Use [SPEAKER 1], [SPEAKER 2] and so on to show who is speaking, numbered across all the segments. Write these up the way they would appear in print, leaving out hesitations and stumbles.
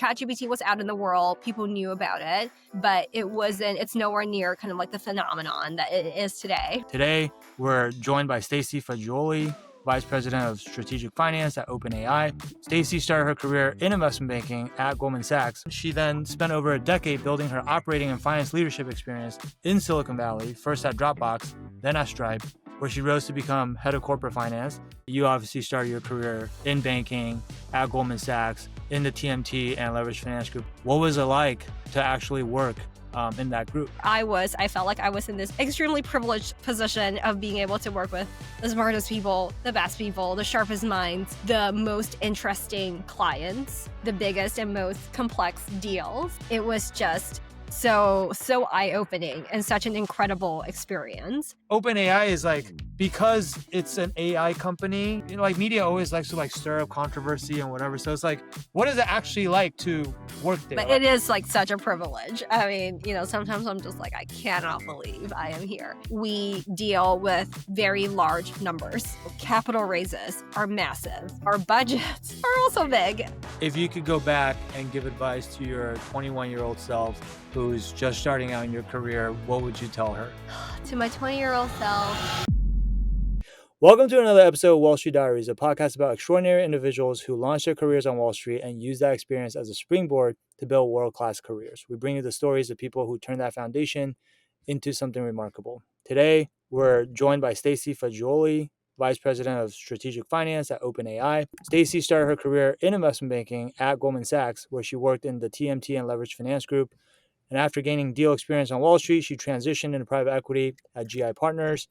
[SPEAKER 1] ChatGPT was out in the world, people knew about it, but it's nowhere near kind of like the phenomenon that it is today.
[SPEAKER 2] Today, we're joined by Stacie Faggioli, Vice President of Strategic Finance at OpenAI. Stacie started her career in investment banking at Goldman Sachs. She then spent over a decade building her operating and finance leadership experience in Silicon Valley, first at Dropbox, then at Stripe, where she rose to become head of corporate finance. You obviously started your career in banking at Goldman Sachs, in the TMT and leveraged finance group. What was it like to actually work in that group?
[SPEAKER 1] I felt like I was in this extremely privileged position of being able to work with the smartest people, the best people, the sharpest minds, the most interesting clients, the biggest and most complex deals. It was just so eye-opening and such an incredible experience.
[SPEAKER 2] OpenAI is because it's an AI company, media always likes to stir up controversy and whatever. So it's what is it actually like to work there?
[SPEAKER 1] But it is such a privilege. I mean, sometimes I'm just I cannot believe I am here. We deal with very large numbers. Capital raises are massive. Our budgets are also big.
[SPEAKER 2] If you could go back and give advice to your 21-year-old self who's just starting out in your career, what would you tell her?
[SPEAKER 1] To my 20-year-old self.
[SPEAKER 2] Welcome to another episode of Wall Street Diaries, a podcast about extraordinary individuals who launched their careers on Wall Street and use that experience as a springboard to build world-class careers. We bring you the stories of people who turned that foundation into something remarkable. Today, we're joined by Stacie Faggioli, Vice President of Strategic Finance at OpenAI. Stacie started her career in investment banking at Goldman Sachs, where she worked in the TMT and leveraged finance group. And after gaining deal experience on Wall Street, she transitioned into private equity at GI Partners,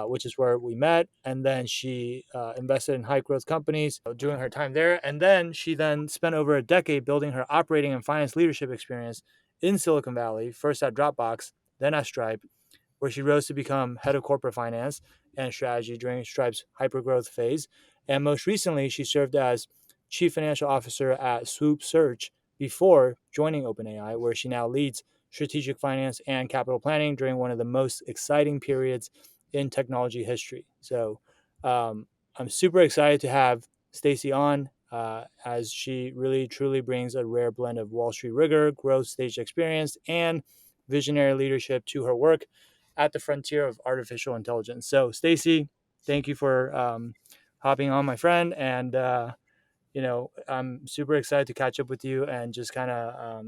[SPEAKER 2] which is where we met. And then she invested in high growth companies during her time there. And then she spent over a decade building her operating and finance leadership experience in Silicon Valley, first at Dropbox, then at Stripe, where she rose to become head of corporate finance and strategy during Stripe's hypergrowth phase. And most recently, she served as chief financial officer at Swoop Search before joining OpenAI, where she now leads strategic finance and capital planning during one of the most exciting periods in technology history. So I'm super excited to have Stacie on as she really, truly brings a rare blend of Wall Street rigor, growth stage experience, and visionary leadership to her work at the frontier of artificial intelligence. So Stacie, thank you for hopping on, my friend. And I'm super excited to catch up with you and just kind of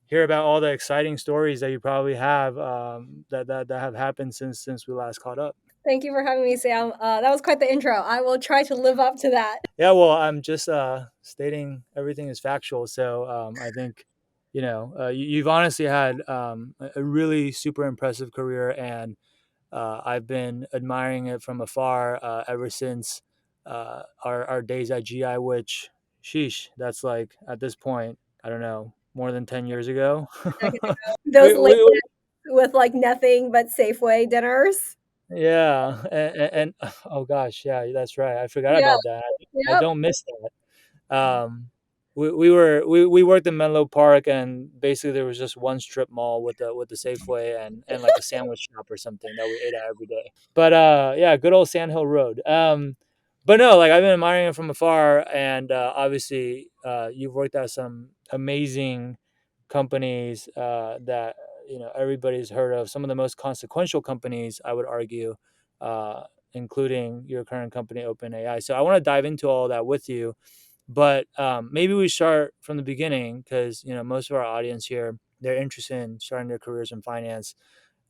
[SPEAKER 2] hear about all the exciting stories that you probably have that have happened since we last caught up.
[SPEAKER 1] Thank you for having me, Sam. That was quite the intro. I will try to live up to that.
[SPEAKER 2] Yeah, well, I'm just stating everything is factual. So I think, you've honestly had a really super impressive career, and I've been admiring it from afar ever since our days at GI, which, sheesh, that's at this point, I don't know, more than 10 years ago.
[SPEAKER 1] Those late with nothing but Safeway dinners.
[SPEAKER 2] Yeah. And oh gosh, yeah, that's right. I forgot about that. I don't miss that. We worked in Menlo Park, and basically there was just one strip mall with the Safeway and a sandwich shop or something that we ate at every day. But yeah, good old Sand Hill Road. But no, I've been admiring it from afar, and obviously you've worked at some amazing companies that everybody's heard of. Some of the most consequential companies, I would argue, including your current company, OpenAI. So I want to dive into all that with you. But maybe we start from the beginning because, most of our audience here, they're interested in starting their careers in finance.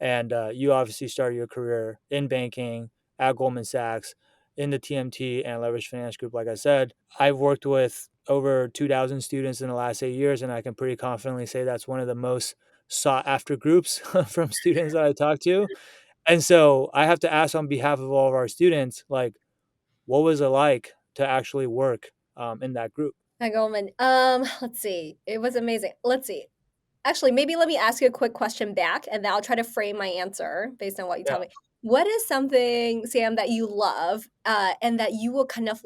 [SPEAKER 2] And you obviously started your career in banking at Goldman Sachs in the TMT and leveraged finance group. Like I said, I've worked with over 2,000 students in the last 8 years, and I can pretty confidently say that's one of the most sought after groups from students that I talk to. And so I have to ask on behalf of all of our students, what was it like to actually work in that group?
[SPEAKER 1] At Goldman. Let's see. It was amazing. Let's see. Actually, maybe let me ask you a quick question back, and then I'll try to frame my answer based on what you tell me. What is something, Sam, that you love and that you will kind of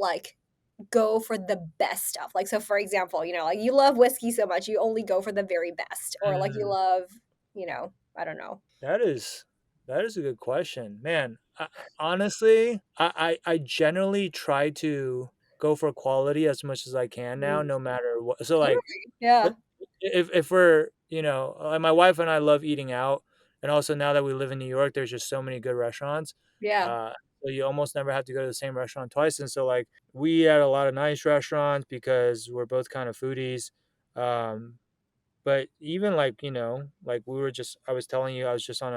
[SPEAKER 1] go for the best stuff? So for example, you love whiskey so much, you only go for the very best, or you love, I don't know.
[SPEAKER 2] That is a good question, man. Honestly, I generally try to go for quality as much as I can now,
[SPEAKER 1] Mm,
[SPEAKER 2] no matter what. So like,
[SPEAKER 1] totally. Yeah.
[SPEAKER 2] let- if we're, my wife and I love eating out, and also now that we live in New York, there's just so many good restaurants.
[SPEAKER 1] Yeah.
[SPEAKER 2] Uh, so you almost never have to go to the same restaurant twice. And so like we had a lot of nice restaurants because we're both kind of foodies. Um, but even like, like I was telling you, I was just on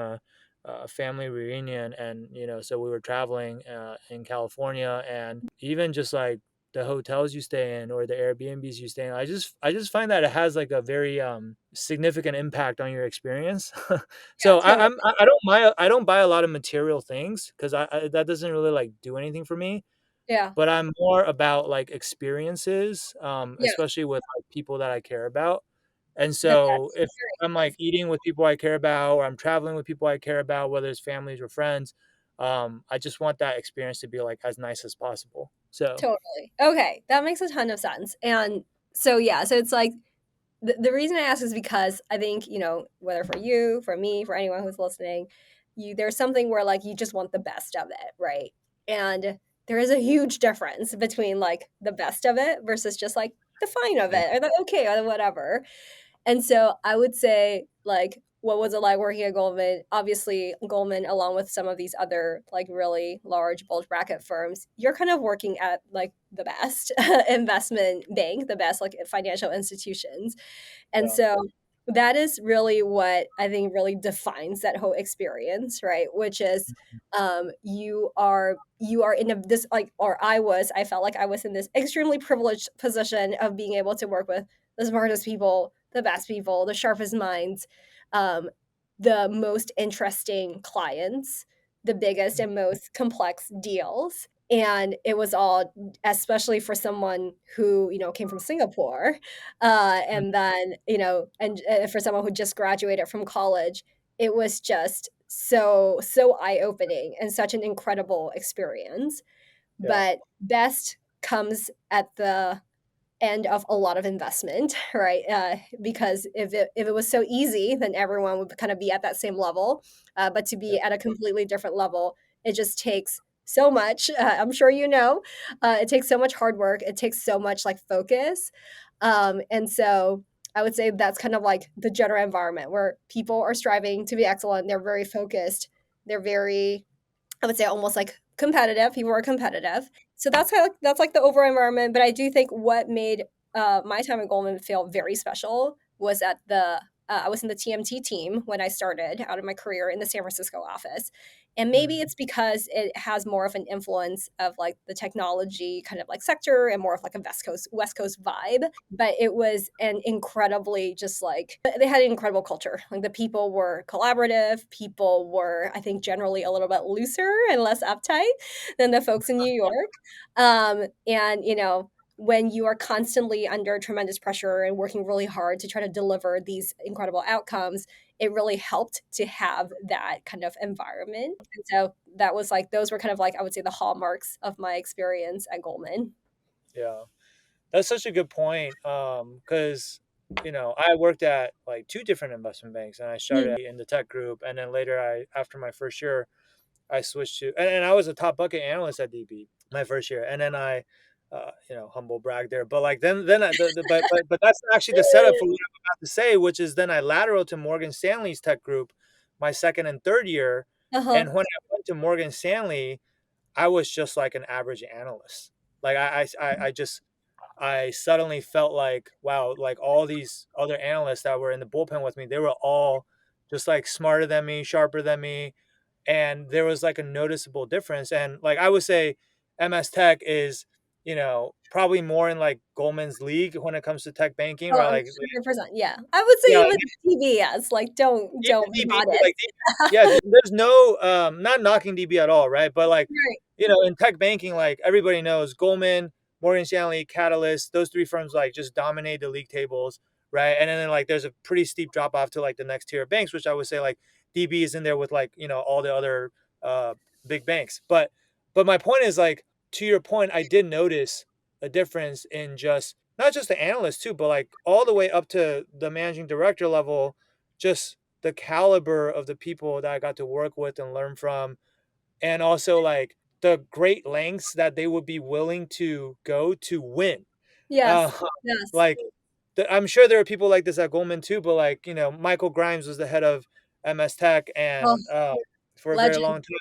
[SPEAKER 2] a family reunion, and so we were traveling in California, and even just like the hotels you stay in or the Airbnbs you stay in, I just find that it has like a very significant impact on your experience.
[SPEAKER 1] Yeah,
[SPEAKER 2] So
[SPEAKER 1] totally.
[SPEAKER 2] I don't buy a lot of material things because that doesn't really like do anything for me,
[SPEAKER 1] Yeah.
[SPEAKER 2] but I'm more about like experiences,
[SPEAKER 1] Yeah.
[SPEAKER 2] especially with like people that I care about. And
[SPEAKER 1] The
[SPEAKER 2] so
[SPEAKER 1] best
[SPEAKER 2] if I'm like
[SPEAKER 1] experience.
[SPEAKER 2] eating with people I care about, or I'm traveling with people I care about, whether it's families or friends, I just want that experience to be like as nice as possible. So
[SPEAKER 1] Totally. Okay, that makes a ton of sense. And so, yeah, so it's like the reason I ask is because I think, whether for you, for me, for anyone who's listening, there's something where like you just want the best of it, right? And there is a huge difference between like the best of it versus just like the fine of
[SPEAKER 2] yeah,
[SPEAKER 1] it or the okay or the whatever. And so I would say, like, what was it like working at Goldman? Obviously, Goldman, along with some of these other like really large bulge bracket firms, you're kind of working at like the best investment bank, the best like financial institutions. And
[SPEAKER 2] yeah,
[SPEAKER 1] so that is really what I think really defines that whole experience, right? Which is you are in this like, or I felt like I was in this extremely privileged position of being able to work with the smartest people, the best people, the sharpest minds, um, the most interesting clients, the biggest and most complex deals. And it was all, especially for someone who, came from Singapore,
[SPEAKER 2] mm,
[SPEAKER 1] and then, and for someone who just graduated from college, it was just so eye-opening and such an incredible experience.
[SPEAKER 2] yeah,
[SPEAKER 1] But best comes at the end of a lot of investment, right? Because if it was so easy, then everyone would kind of be at that same level. But to
[SPEAKER 2] yeah,
[SPEAKER 1] be at a completely different level, it just takes so much. I'm sure it takes so much hard work. It takes so much like focus, and so I would say that's kind of like the general environment where people are striving to be excellent. They're very focused. They're very, I would say, almost like competitive. People are competitive. So that's like the overall environment. But I do think what made my time at Goldman feel very special was at the I was in the TMT team when I started out of my career in the San Francisco office. And maybe
[SPEAKER 2] mm,
[SPEAKER 1] it's because it has more of an influence of like the technology kind of like sector and more of like a West Coast vibe. But it was an incredibly just like they had an incredible culture. Like the people were collaborative. People were, I think, generally a little bit looser and less uptight than the folks in New York. And when you are constantly under tremendous pressure and working really hard to try to deliver these incredible outcomes, it really helped to have that kind of environment. And so that was like, those were kind of like, I would say, the hallmarks of my experience at Goldman.
[SPEAKER 2] yeah. That's such a good point. Because I worked at like two different investment banks, and I started
[SPEAKER 1] Mm.
[SPEAKER 2] in the tech group, and then later after my first year, I switched to, and I was a top bucket analyst at DB my first year, and then I, humble brag there, but like then but that's actually the setup for what I'm about to say, which is then I lateral to Morgan Stanley's tech group, my second and third year,
[SPEAKER 1] Uh-huh.
[SPEAKER 2] and when I went to Morgan Stanley, I was just like an average analyst. Like I suddenly felt like, wow, like all these other analysts that were in the bullpen with me, they were all just like smarter than me, sharper than me, and there was like a noticeable difference. And like I would say MS Tech is, probably more in like Goldman's league when it comes to tech banking,
[SPEAKER 1] Oh,
[SPEAKER 2] right? Like
[SPEAKER 1] 100%. Yeah. I would say
[SPEAKER 2] yeah,
[SPEAKER 1] even
[SPEAKER 2] like
[SPEAKER 1] TBS, like
[SPEAKER 2] even
[SPEAKER 1] don't be
[SPEAKER 2] DB,
[SPEAKER 1] modest.
[SPEAKER 2] like yeah, there's no not knocking DB at all, right? But like,
[SPEAKER 1] Right.
[SPEAKER 2] in tech banking, like everybody knows Goldman, Morgan Stanley, Catalyst, those three firms like just dominate the league tables, right? And then like there's a pretty steep drop off to like the next tier of banks, which I would say like DB is in there with like, all the other uh big banks. But my point is like, to your point, I did notice a difference in just not just the analysts too, but like all the way up to the managing director level, just the caliber of the people that I got to work with and learn from. And also like the great lengths that they would be willing to go to win. Uh,
[SPEAKER 1] Yes. Yes.
[SPEAKER 2] like I'm sure there are people like this at Goldman too, but like, Michael Grimes was the head of MS Tech
[SPEAKER 1] Oh,
[SPEAKER 2] and for a very long
[SPEAKER 1] legend.
[SPEAKER 2] time.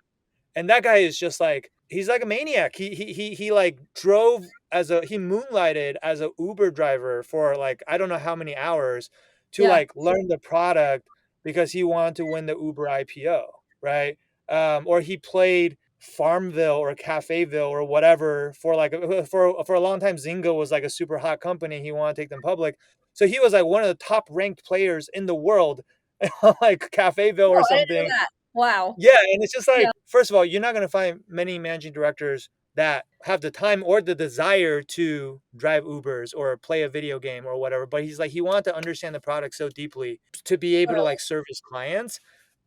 [SPEAKER 2] And that guy is just like he's like a maniac. He like drove as a he moonlighted as a Uber driver for like I don't know how many hours to
[SPEAKER 1] Yeah.
[SPEAKER 2] like learn the product because he wanted to win the Uber IPO, right? Or he played Farmville or Cafeville or whatever for like for a long time. Zynga was like a super hot company. He wanted to take them public, so he was like one of the top ranked players in the world, like Cafeville
[SPEAKER 1] No,
[SPEAKER 2] or
[SPEAKER 1] I didn't know
[SPEAKER 2] something.
[SPEAKER 1] that. Wow.
[SPEAKER 2] Yeah, and it's just
[SPEAKER 1] Yeah.
[SPEAKER 2] like, first of all, you're not gonna find many managing directors that have the time or the desire to drive Ubers or play a video game or whatever. But he's like, he wanted to understand the product so deeply to be able to
[SPEAKER 1] Totally.
[SPEAKER 2] like serve his clients.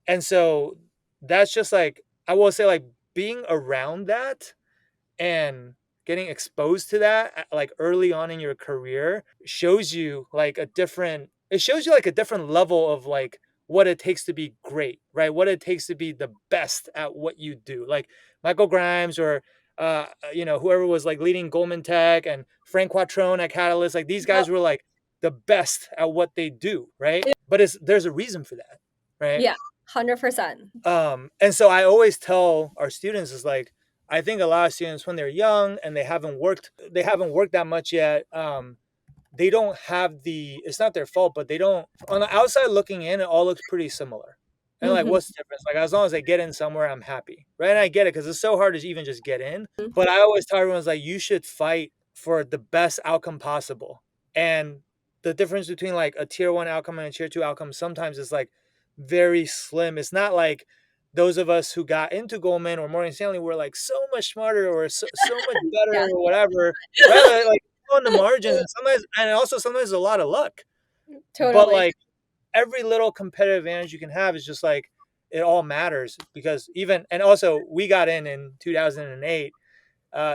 [SPEAKER 2] And so that's just like, I will say, like being around that and getting exposed to that like early on in your career shows you like a different it shows you like a different level of like what it takes to be great, right? What it takes to be the best at what you do. Like Michael Grimes or whoever was like leading Goldman Tech and Frank Quattrone at Catalyst, like these
[SPEAKER 1] Yep.
[SPEAKER 2] guys were like the best at what they do, right? But there's a reason for that, right?
[SPEAKER 1] Yeah. 100%.
[SPEAKER 2] And so I always tell our students is like, I think a lot of students when they're young and they haven't worked that much yet. They don't have it's not their fault, but they don't, on the outside looking in, it all looks pretty similar. And like,
[SPEAKER 1] Mhm.
[SPEAKER 2] what's the difference? Like, as long as they get in somewhere, I'm happy. Right. And I get it because it's so hard to even just get in. But I always tell everyone, like, you should fight for the best outcome possible. And the difference between like a tier one outcome and a tier two outcome sometimes is like very slim. It's not like those of us who got into Goldman or Morgan Stanley were like so much smarter or so much better
[SPEAKER 1] Yeah.
[SPEAKER 2] or whatever. Right. Like on the margins and sometimes a lot of luck. But
[SPEAKER 1] Totally.
[SPEAKER 2] like every little competitive advantage you can have is just like it all matters because and also we got in 2008.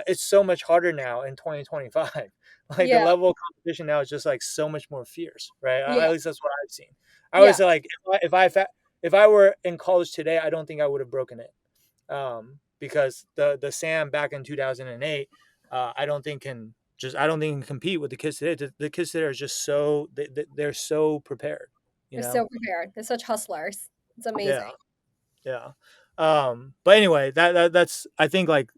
[SPEAKER 2] It's so much harder now in 2025. Like the
[SPEAKER 1] Yeah.
[SPEAKER 2] level of competition now is just like so much more fierce, right?
[SPEAKER 1] Yeah.
[SPEAKER 2] At least that's what I've seen. I always
[SPEAKER 1] Yeah.
[SPEAKER 2] say like if I were in college today, I don't think I would have broken it, because the Sam back in 2008, I don't think I don't think can compete with the kids today. The kids today are just they're so prepared, you
[SPEAKER 1] They're
[SPEAKER 2] know?
[SPEAKER 1] so prepared. They're such hustlers. It's amazing.
[SPEAKER 2] Yeah, yeah. But anyway, that's I think like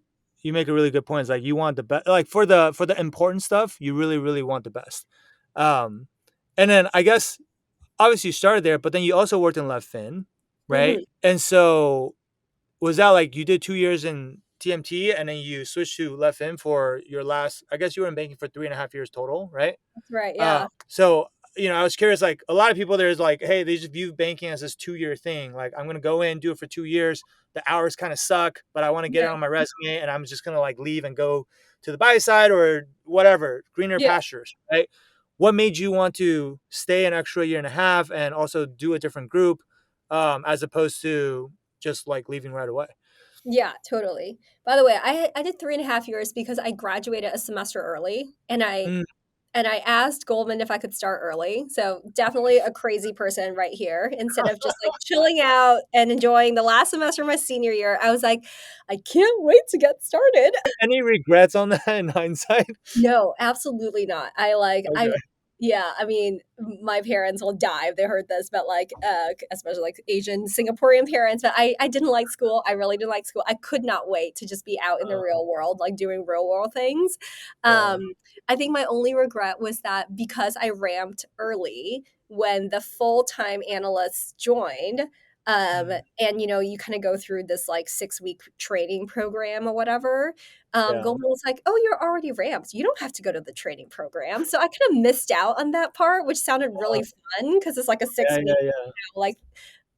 [SPEAKER 2] you make a really good point. It's like you want the best, like for the important stuff, you really really want the best. Um, and then I guess obviously you started there, but then you also worked in left fin, right?
[SPEAKER 1] Mhm.
[SPEAKER 2] And so was that like you did 2 years in TMT and then you switched to left fin for your last? I guess you were in banking for 3.5 years total, right?
[SPEAKER 1] That's right. Yeah.
[SPEAKER 2] So I was curious. Like a lot of people, there's like, hey, they just view banking as this 2 year thing. Like I'm gonna go in, do it for 2 years. The hours kind of suck, but I want to get it
[SPEAKER 1] Yeah.
[SPEAKER 2] on my resume, and I'm just gonna like leave and go to the buy side or whatever, greener
[SPEAKER 1] Yeah.
[SPEAKER 2] pastures, right? What made you want to stay an extra year and a half and also do a different group, as opposed to just like leaving right away?
[SPEAKER 1] Yeah, totally. By the way, I did 3.5 years because I graduated a semester early, and
[SPEAKER 2] Mm,
[SPEAKER 1] I asked Goldman if I could start early. So definitely a crazy person right here. Instead of just like chilling out and enjoying the last semester of my senior year, I was like, I can't wait to get started.
[SPEAKER 2] any regrets on that in hindsight?
[SPEAKER 1] No, absolutely not. I
[SPEAKER 2] Okay.
[SPEAKER 1] yeah, I mean, my parents will die if they heard this, but like especially like Asian Singaporean parents, but I didn't like school. I really didn't like school. I could not wait to just be out in the
[SPEAKER 2] Uh,
[SPEAKER 1] real world, like doing real world things.
[SPEAKER 2] yeah.
[SPEAKER 1] I think my only regret was that because I ramped early when the full-time analysts joined,
[SPEAKER 2] Mm,
[SPEAKER 1] and you kind of go through this like 6-week training program or whatever.
[SPEAKER 2] yeah.
[SPEAKER 1] Goldman was like, "Oh, you're already ramped. You don't have to go to the training program." So I kind of missed out on that part, which sounded
[SPEAKER 2] Uh,
[SPEAKER 1] really fun because it's like a
[SPEAKER 2] yeah.
[SPEAKER 1] 6-week,
[SPEAKER 2] Yeah. Yeah.
[SPEAKER 1] like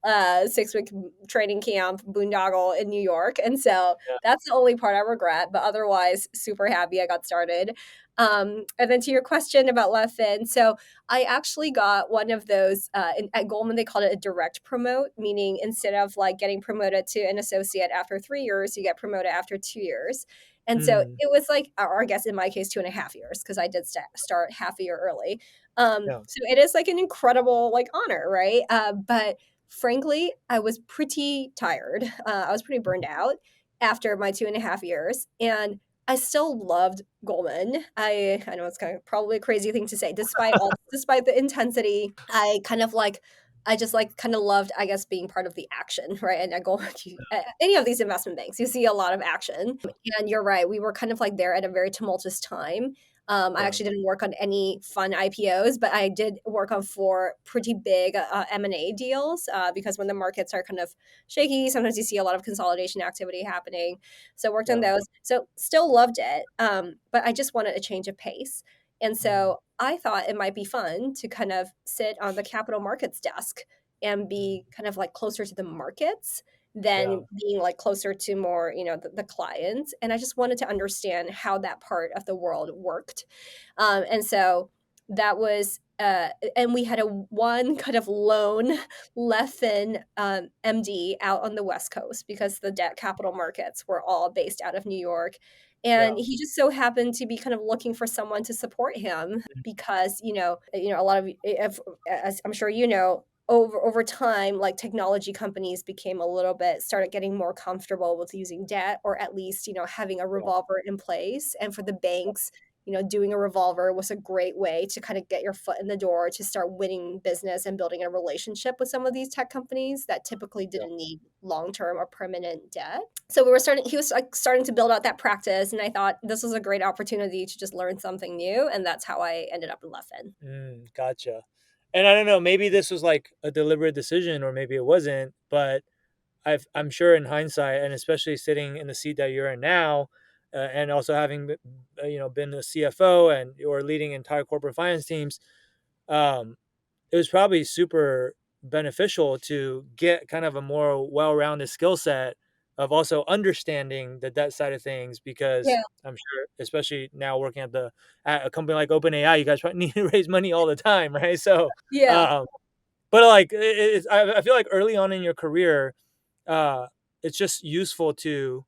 [SPEAKER 1] 6-week training camp boondoggle in New York. And so
[SPEAKER 2] Yeah.
[SPEAKER 1] that's the only part I regret, but otherwise super happy I got started. And then to your question about left fin, so I actually got one of those at Goldman. They called it a direct promote, meaning instead of like getting promoted to an associate after 3 years, you get promoted after 2 years. And so
[SPEAKER 2] Mm,
[SPEAKER 1] it was like, or I guess in my case, 2.5 years, because I did start half a year early.
[SPEAKER 2] yeah.
[SPEAKER 1] So it is like an incredible like honor, right? But frankly, I was pretty tired. I was pretty burned out. after my 2.5 years, and I still loved Goldman. I know it's kind of probably a crazy thing to say, despite the intensity, I just like kind of loved, I guess, being part of the action, right? And I go any of these investment banks, you see a lot of action. And you're right, we were kind of like there at a very tumultuous time. I
[SPEAKER 2] Yeah.
[SPEAKER 1] actually didn't work on any fun IPOs, but I did work on four pretty big M&A deals because when the markets are kind of shaky, sometimes you see a lot of consolidation activity happening. So worked on
[SPEAKER 2] Yeah.
[SPEAKER 1] those. So still loved it, but I just wanted a change of pace. And
[SPEAKER 2] Mm,
[SPEAKER 1] so I thought it might be fun to kind of sit on the capital markets desk and
[SPEAKER 2] mm,
[SPEAKER 1] be kind of like closer to the markets
[SPEAKER 2] yeah.
[SPEAKER 1] than being like closer to more, the clients. And I just wanted to understand how that part of the world worked. And so that was, and we had a one kind of lone Leffen MD out on the West Coast because the debt capital markets were all based out of New York. And
[SPEAKER 2] Yeah.
[SPEAKER 1] he just so happened to be kind of looking for someone to support him because, a lot of, as I'm sure you know, over time, like technology companies became a little bit started getting more comfortable with using debt, or at least, having a
[SPEAKER 2] Yeah.
[SPEAKER 1] revolver in place. And for the banks, doing a revolver was a great way to kind of get your foot in the door to start winning business and building a relationship with some of these tech companies that typically
[SPEAKER 2] Yeah.
[SPEAKER 1] didn't need long-term or permanent debt. So he was like starting to build out that practice. And I thought this was a great opportunity to just learn something new. And that's how I ended up in Leffen.
[SPEAKER 2] Gotcha. And I don't know, maybe this was like a deliberate decision, or maybe it wasn't, but I'm sure in hindsight, and especially sitting in the seat that you're in now, and also having been a CFO and or leading entire corporate finance teams, um, it was probably super beneficial to get kind of a more well-rounded skill set of also understanding the debt side of things, because
[SPEAKER 1] Yeah.
[SPEAKER 2] I'm sure, especially now working at a company like OpenAI, you guys probably need to raise money all the time, right? So,
[SPEAKER 1] Yeah.
[SPEAKER 2] um, but like I feel like early on in your career, uh, it's just useful to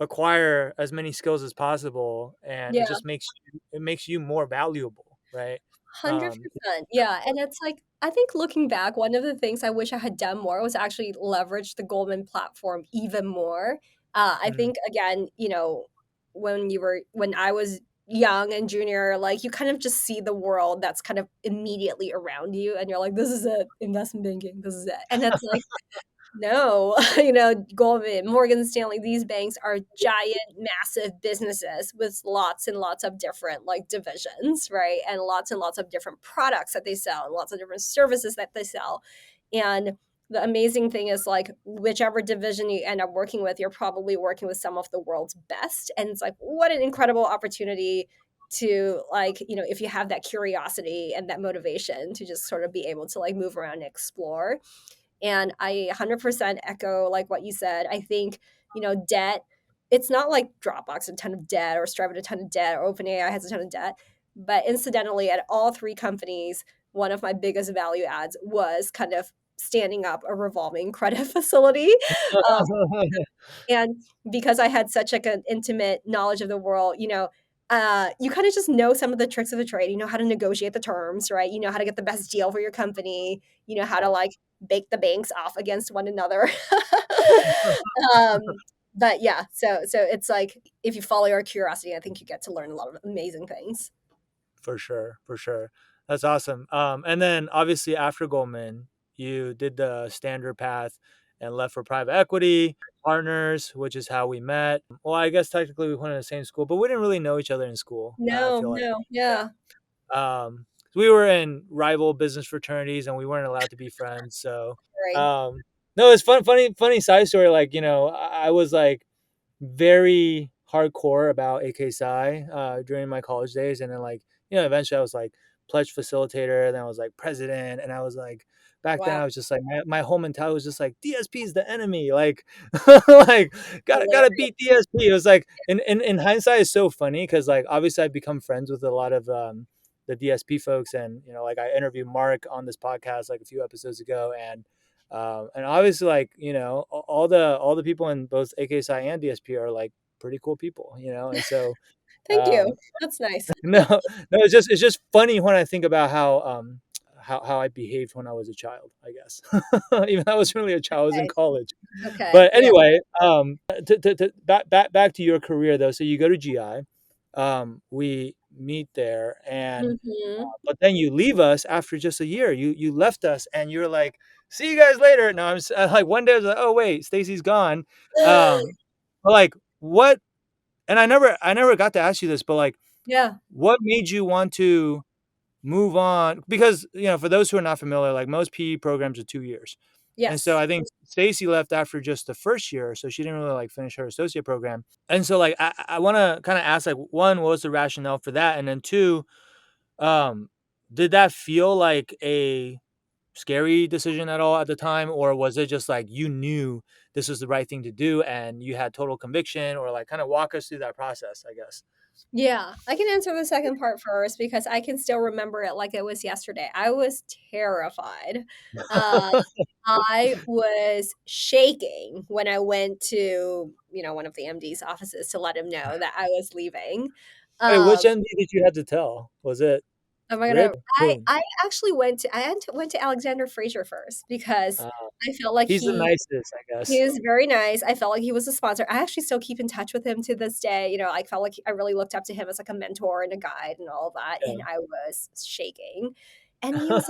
[SPEAKER 2] acquire as many skills as possible, and
[SPEAKER 1] Yeah.
[SPEAKER 2] it makes you more valuable, right? Um,
[SPEAKER 1] 100%. Yeah, and it's like I think looking back, one of the things I wish I had done more was actually leverage the Goldman platform even more. I
[SPEAKER 2] mm,
[SPEAKER 1] think again, when I was young and junior, like you kind of just see the world that's kind of immediately around you, and you're like, "This is it, investment banking. This is it." And it's like no, Goldman, Morgan Stanley, these banks are giant, massive businesses with lots and lots of different like divisions, right? And lots of different products that they sell and lots of different services that they sell. And the amazing thing is like whichever division you end up working with, you're probably working with some of the world's best. And it's like, what an incredible opportunity to like, if you have that curiosity and that motivation to just sort of be able to like move around and explore. And I 100% echo like what you said. I think, debt, it's not like Dropbox a ton of debt or Stripe a ton of debt or OpenAI has a ton of debt. But incidentally, at all three companies, one of my biggest value adds was kind of standing up a revolving credit facility. Um, and because I had such like an intimate knowledge of the world, you kind of just know some of the tricks of the trade. You know how to negotiate the terms, right? You know how to get the best deal for your company. You know how to
[SPEAKER 2] yeah,
[SPEAKER 1] like bake the banks off against one another. um, but yeah, so it's like if you follow your curiosity, I think you get to learn a lot of amazing things.
[SPEAKER 2] for sure, for sure. That's awesome. And then obviously after Goldman, you did the standard path and left for private equity partners, which is how we met. Well, I guess technically we went to the same school, but we didn't really know each other in school. I
[SPEAKER 1] No,
[SPEAKER 2] feel like.
[SPEAKER 1] no, yeah,
[SPEAKER 2] We were in rival business fraternities and we weren't allowed to be friends. So,
[SPEAKER 1] right.
[SPEAKER 2] um, no, it's funny side story. Like, I was like very hardcore about AK Psi during my college days, and then like eventually I was like pledge facilitator, then I was like president, and I was like back then
[SPEAKER 1] Wow,
[SPEAKER 2] I was just like my whole mentality was just like DSP is the enemy, like like gotta
[SPEAKER 1] hilarious.
[SPEAKER 2] beat DSP. It was like in hindsight it's so funny because like obviously I've become friends with a lot of the DSP folks, and like I interviewed Mark on this podcast like a few episodes ago, and obviously like all the people in both AKSI and DSP are like pretty cool people, and so
[SPEAKER 1] Thank you.
[SPEAKER 2] um
[SPEAKER 1] That's nice.
[SPEAKER 2] no, no, it's just funny when I think about how I behaved when I was a child, I guess. Even though I was really a child, I was in
[SPEAKER 1] Okay.
[SPEAKER 2] college.
[SPEAKER 1] Okay.
[SPEAKER 2] But
[SPEAKER 1] Yeah.
[SPEAKER 2] anyway, back to your career though. So you go to GI, we meet there, and
[SPEAKER 1] Mhm.
[SPEAKER 2] but then you leave us after just a year. You left us, and you're like, "See you guys later." No, like one day I was like, "Oh wait, Stacie's gone." But like, what? And I never got to ask you this, but like,
[SPEAKER 1] Yeah.
[SPEAKER 2] what made you want to move on? Because for those who are not familiar, like most PE programs are 2 years, and so
[SPEAKER 1] Yes.
[SPEAKER 2] I think Stacie left after just the first year, so she didn't really like finish her associate program. And so like, I want to kind of ask, like, one, what was the rationale for that, and then two, um, did that feel like a scary decision at all at the time, or was it just like you knew this was the right thing to do and you had total conviction, or like kind of walk us through that process, I guess.
[SPEAKER 1] Yeah, I can answer the second part first because I can still remember it like it was yesterday. I was terrified. Uh, I was shaking when I went to, one of the MD's offices to let him know that I was leaving.
[SPEAKER 2] Wait, which
[SPEAKER 1] Um,
[SPEAKER 2] MD did you have to tell? Was it
[SPEAKER 1] am I
[SPEAKER 2] Rich?
[SPEAKER 1] gonna
[SPEAKER 2] Whom?
[SPEAKER 1] I actually went to Alexander Fraser first because
[SPEAKER 2] Uh,
[SPEAKER 1] I felt like
[SPEAKER 2] he's the nicest, I
[SPEAKER 1] he
[SPEAKER 2] guess.
[SPEAKER 1] was very nice. I felt like he was a sponsor. I actually still keep in touch with him to this day. I felt like I really looked up to him as like a mentor and a guide and all of that. And I was shaking. And he was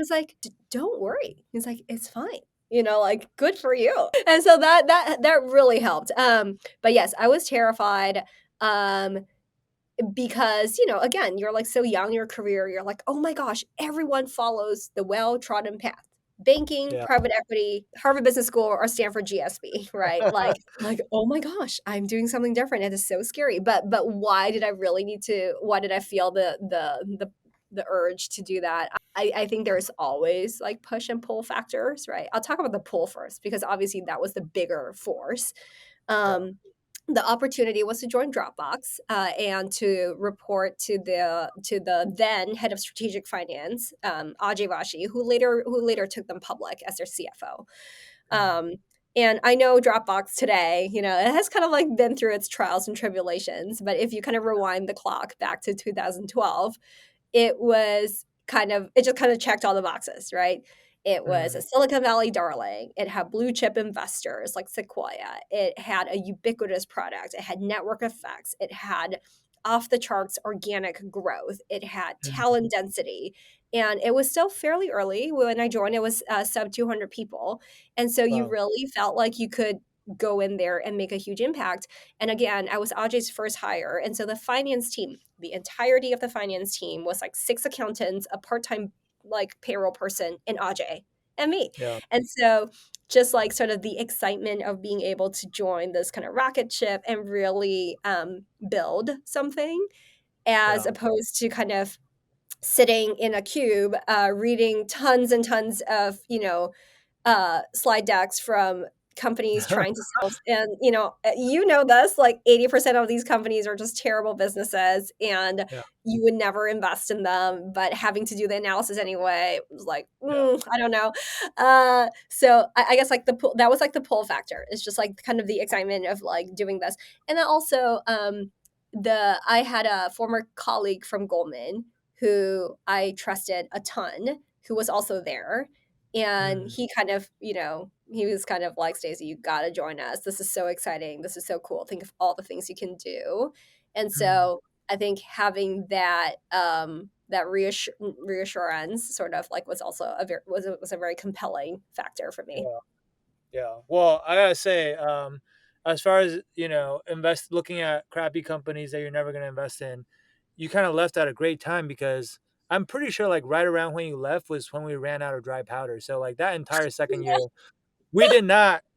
[SPEAKER 1] like, Don't worry." He's like, "It's fine. Like good for you." And so that really helped. But yes, I was terrified. Um, because again, you're like so young in your career, you're like, oh my gosh, everyone follows the well-trodden path: banking,
[SPEAKER 2] Yeah.
[SPEAKER 1] private equity, Harvard Business School, or Stanford GSB, right? Like, oh my gosh, I'm doing something different. It is so scary. But why did I feel the urge to do that? I think there's always like push and pull factors, right? I'll talk about the pull first because obviously that was the bigger force.
[SPEAKER 2] Yeah.
[SPEAKER 1] um, the opportunity was to join Dropbox, and to report to the then head of strategic finance, Ajay Vashi, who later took them public as their CFO.
[SPEAKER 2] Mm.
[SPEAKER 1] Um, and I know Dropbox today, it has kind of like been through its trials and tribulations. But if you kind of rewind the clock back to 2012, it just kind of checked all the boxes, right? It was a
[SPEAKER 2] Mm.
[SPEAKER 1] Silicon Valley darling. It had blue chip investors like Sequoia. It had a ubiquitous product. It had network effects. It had off the charts organic growth. It had
[SPEAKER 2] Mm.
[SPEAKER 1] talent density. And it was still fairly early. When I joined, it was sub 200 people. And so you
[SPEAKER 2] Wow.
[SPEAKER 1] really felt like you could go in there and make a huge impact. And again, I was Ajay's first hire. And so the finance team, the entirety of the finance team was like 6 accountants, a part-time like payroll person, and Ajay and me.
[SPEAKER 2] Yeah.
[SPEAKER 1] And so just like sort of the excitement of being able to join this kind of rocket ship and really build something, as
[SPEAKER 2] Yeah.
[SPEAKER 1] opposed to kind of sitting in a cube, reading tons and tons of slide decks from companies trying to sell. And this, like 80% of these companies are just terrible businesses, and
[SPEAKER 2] Yeah.
[SPEAKER 1] you would never invest in them, but having to do the analysis anyway was like,
[SPEAKER 2] Yeah.
[SPEAKER 1] I don't know. So I guess like that was like the pull factor. It's just like kind of the excitement of like doing this. And then also the I had a former colleague from Goldman who I trusted a ton, who was also there. And
[SPEAKER 2] Mm.
[SPEAKER 1] he kind of, he was kind of like, Stacie, you got to join us. This is so exciting. This is so cool. Think of all the things you can do. And
[SPEAKER 2] Mm.
[SPEAKER 1] so I think having that reassurance sort of like was also was a very compelling factor for me.
[SPEAKER 2] Yeah. Yeah. Well, I gotta say, as far as looking at crappy companies that you're never gonna invest in, you kind of left at a great time, because I'm pretty sure like right around when you left was when we ran out of dry powder. So like that entire second year, I did not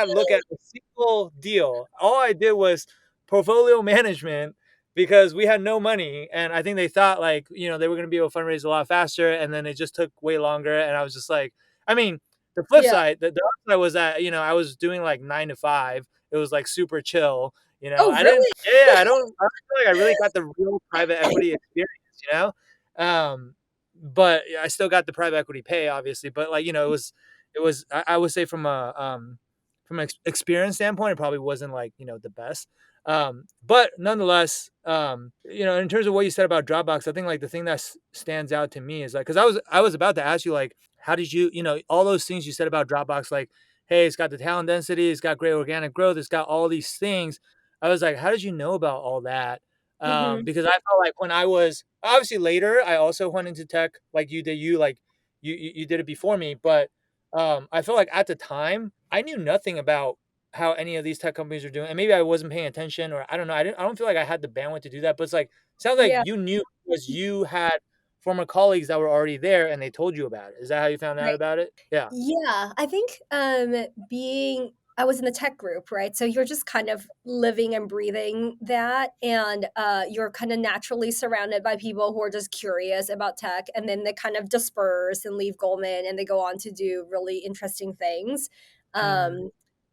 [SPEAKER 2] look at a single deal. All I did was portfolio management, because we had no money. And I think they thought like, they were going to be able to fundraise a lot faster. And then it just took way longer. And I was just like, I mean, the flip
[SPEAKER 1] Yeah.
[SPEAKER 2] side, the upside was that, I was doing like 9 to 5. It was like super chill.
[SPEAKER 1] Oh,
[SPEAKER 2] I didn't,
[SPEAKER 1] really?
[SPEAKER 2] yeah, I don't feel like I really got the real private equity experience, you know? But I still got the private equity pay, obviously. But like, it was I would say from a experience standpoint, it probably wasn't like the best. But nonetheless, in terms of what you said about Dropbox, I think like the thing that stands out to me is like, because I was about to ask you like, how did you, all those things you said about Dropbox, like, hey, it's got the talent density, it's got great organic growth, it's got all these things. I was like, how did you know about all that?
[SPEAKER 1] Mhm.
[SPEAKER 2] Because I felt like when I was obviously later, I also went into tech like you did. You did it before me, but I feel like at the time I knew nothing about how any of these tech companies are doing. And maybe I wasn't paying attention, or I don't know. I don't feel like I had the bandwidth to do that. But it's like sounds like
[SPEAKER 1] Yeah,
[SPEAKER 2] you knew because you had former colleagues that were already there and they told you about it. Is that how you found out
[SPEAKER 1] right.
[SPEAKER 2] about it? Yeah.
[SPEAKER 1] Yeah, I think, being I was in the tech group, right? So you're just kind of living and breathing that, and, you're kinda naturally surrounded by people who are just curious about tech, and then they kind of disperse and leave Goldman, and they go on to do really interesting things.
[SPEAKER 2] Mm,
[SPEAKER 1] Um,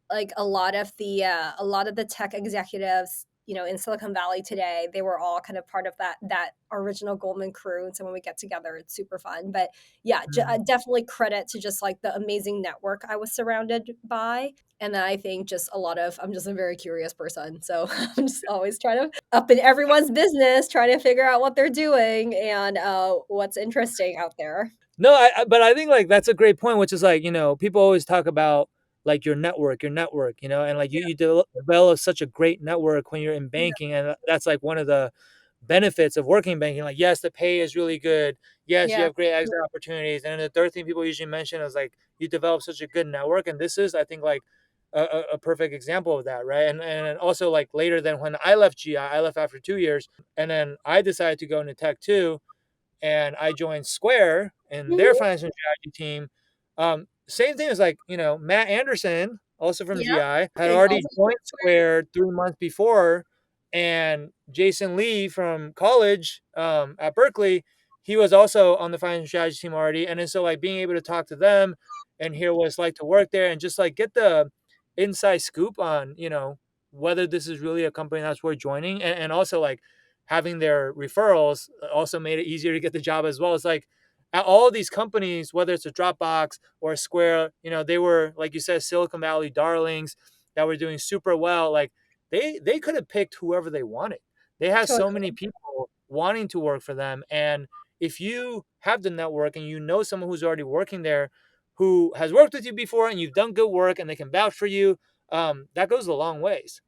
[SPEAKER 1] like, a lot of the tech executives, in Silicon Valley today, they were all kind of part of that original Goldman crew, and so when we get together, it's super fun, but yeah,
[SPEAKER 2] mm.
[SPEAKER 1] definitely credit to just like the amazing network I was surrounded by. And then I think just I'm just a very curious person. So I'm just always trying to up in everyone's business, trying to figure out what they're doing and what's interesting out there.
[SPEAKER 2] No, but I think like that's a great point, which is like people always talk about like your network, and like you develop such a great network when you're in
[SPEAKER 1] Yeah,
[SPEAKER 2] banking, and that's like one of the benefits of working in banking. Like, yes, the pay is really good. Yes, you
[SPEAKER 1] yeah,
[SPEAKER 2] have great exit opportunities, and then the third thing people usually mention is like you develop such a good network, and this is, I think, like a perfect example of that, right? And also like later than when I left GI, I left after 2 years, and then I decided to go into tech too and I joined Square and their
[SPEAKER 1] mhm,
[SPEAKER 2] financial strategy team. Same thing as like, Matt Anderson, also from
[SPEAKER 1] yeah.
[SPEAKER 2] GI, had
[SPEAKER 1] He's
[SPEAKER 2] already
[SPEAKER 1] also
[SPEAKER 2] joined Square 3 months before. And Jason Lee from college at Berkeley, he was also on the financial strategy team already. And then so like being able to talk to them and hear what it's like to work there and just like get the inside scoop on, whether this is really a company that's worth joining, and also like having their referrals also made it easier to get the job as well. It's like at all these companies, whether it's a Dropbox or a Square, they were, like you said, Silicon Valley darlings that were doing super well. Like they could have picked whoever they wanted. They had so
[SPEAKER 1] totally.
[SPEAKER 2] many people wanting to work for them. And if you have the network and you know someone who's already working there who has worked with you before and you've done good work and they can vouch for you, that goes a long ways.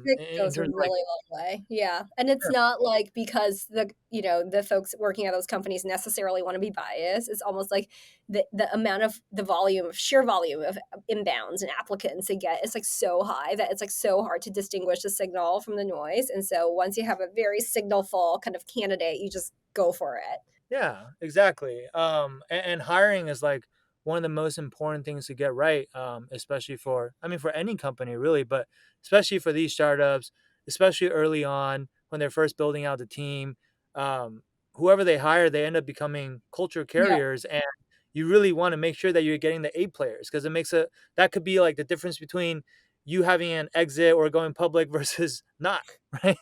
[SPEAKER 1] It
[SPEAKER 2] In
[SPEAKER 1] goes a
[SPEAKER 2] terms of like,
[SPEAKER 1] really long way, yeah, and it's not like because the folks working at those companies necessarily wanna be biased, it's almost like the amount of the volume of sheer volume of inbounds and applicants they get is, like, so high that it's, like, so hard to distinguish the signal from the noise, and so once you have a very signal-full kind of candidate, you just go for it.
[SPEAKER 2] yeah, exactly. And hiring is like one of the most important things to get right, especially for, I mean, for any company really, but especially for these startups, especially early on when they're first building out the team. Um, Whoever they hire, they end up becoming culture
[SPEAKER 1] Yeah,
[SPEAKER 2] carriers, and you really want to make sure that you're getting the A players because it makes a that could be like the difference between you having an exit or going public versus not, right?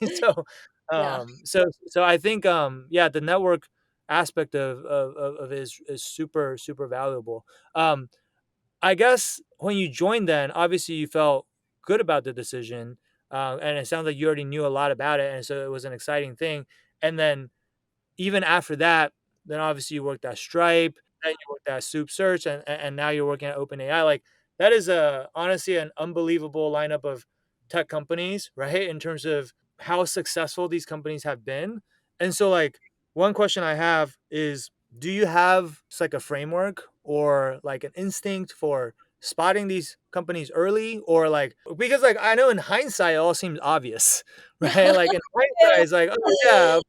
[SPEAKER 1] yeah,
[SPEAKER 2] So I think yeah, the network aspect of it is super super valuable. Um, I guess when you joined, then obviously you felt good about the decision, and it sounds like you already knew a lot about it, and so it was an exciting thing. And then even after that, then obviously you worked at Stripe, then you worked at Soup Search, and now you're working at OpenAI. Like that is a honestly an unbelievable lineup of tech companies, right? In terms of how successful these companies have been. And so like one question I have is, do you have just like a framework or like an instinct for spotting these companies early, or like, because like I know in hindsight it all seems obvious, right? Like in hindsight it's like, oh yeah, of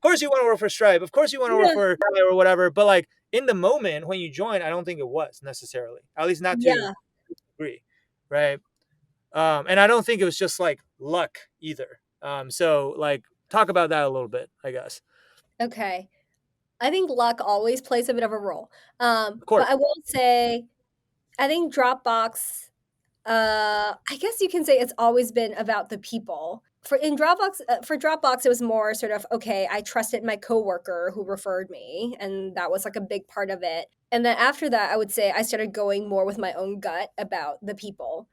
[SPEAKER 2] course you want to work for Stripe. Of course you want to work
[SPEAKER 1] yeah,
[SPEAKER 2] for or whatever. But like in the moment when you join, I don't think it was necessarily, at least not to
[SPEAKER 1] yeah,
[SPEAKER 2] agree, right? And I don't think it was just like luck either. So like talk about that a little bit, I guess.
[SPEAKER 1] okay. I think luck always plays a bit of a role,
[SPEAKER 2] Of
[SPEAKER 1] but
[SPEAKER 2] course.
[SPEAKER 1] I will say I think Dropbox, I guess you can say it's always been about the people. For Dropbox, it was more sort of, okay, I trusted my coworker who referred me, and that was like a big part of it. And then after that, I would say I started going more with my own gut about the people.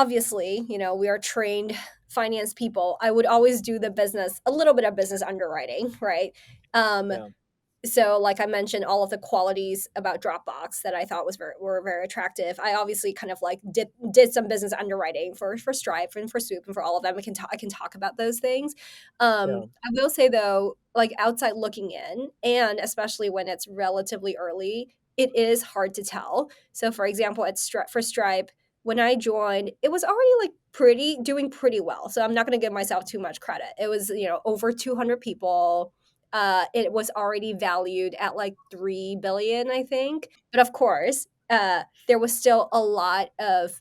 [SPEAKER 1] obviously, we are trained finance people. I would always do a little bit of business underwriting, right? Um,
[SPEAKER 2] Yeah.
[SPEAKER 1] so like I mentioned, all of the qualities about Dropbox that I thought were very attractive. I obviously kind of like did some business underwriting for Stripe and for Swoop and for all of them. I can talk about those things.
[SPEAKER 2] Yeah.
[SPEAKER 1] I will say though, like outside looking in, and especially when it's relatively early, it is hard to tell. So for example, for Stripe, when I joined, it was already like doing pretty well. So I'm not going to give myself too much credit. It was, over 200 people. It was already valued at like 3 billion, I think. But of course, there was still a lot of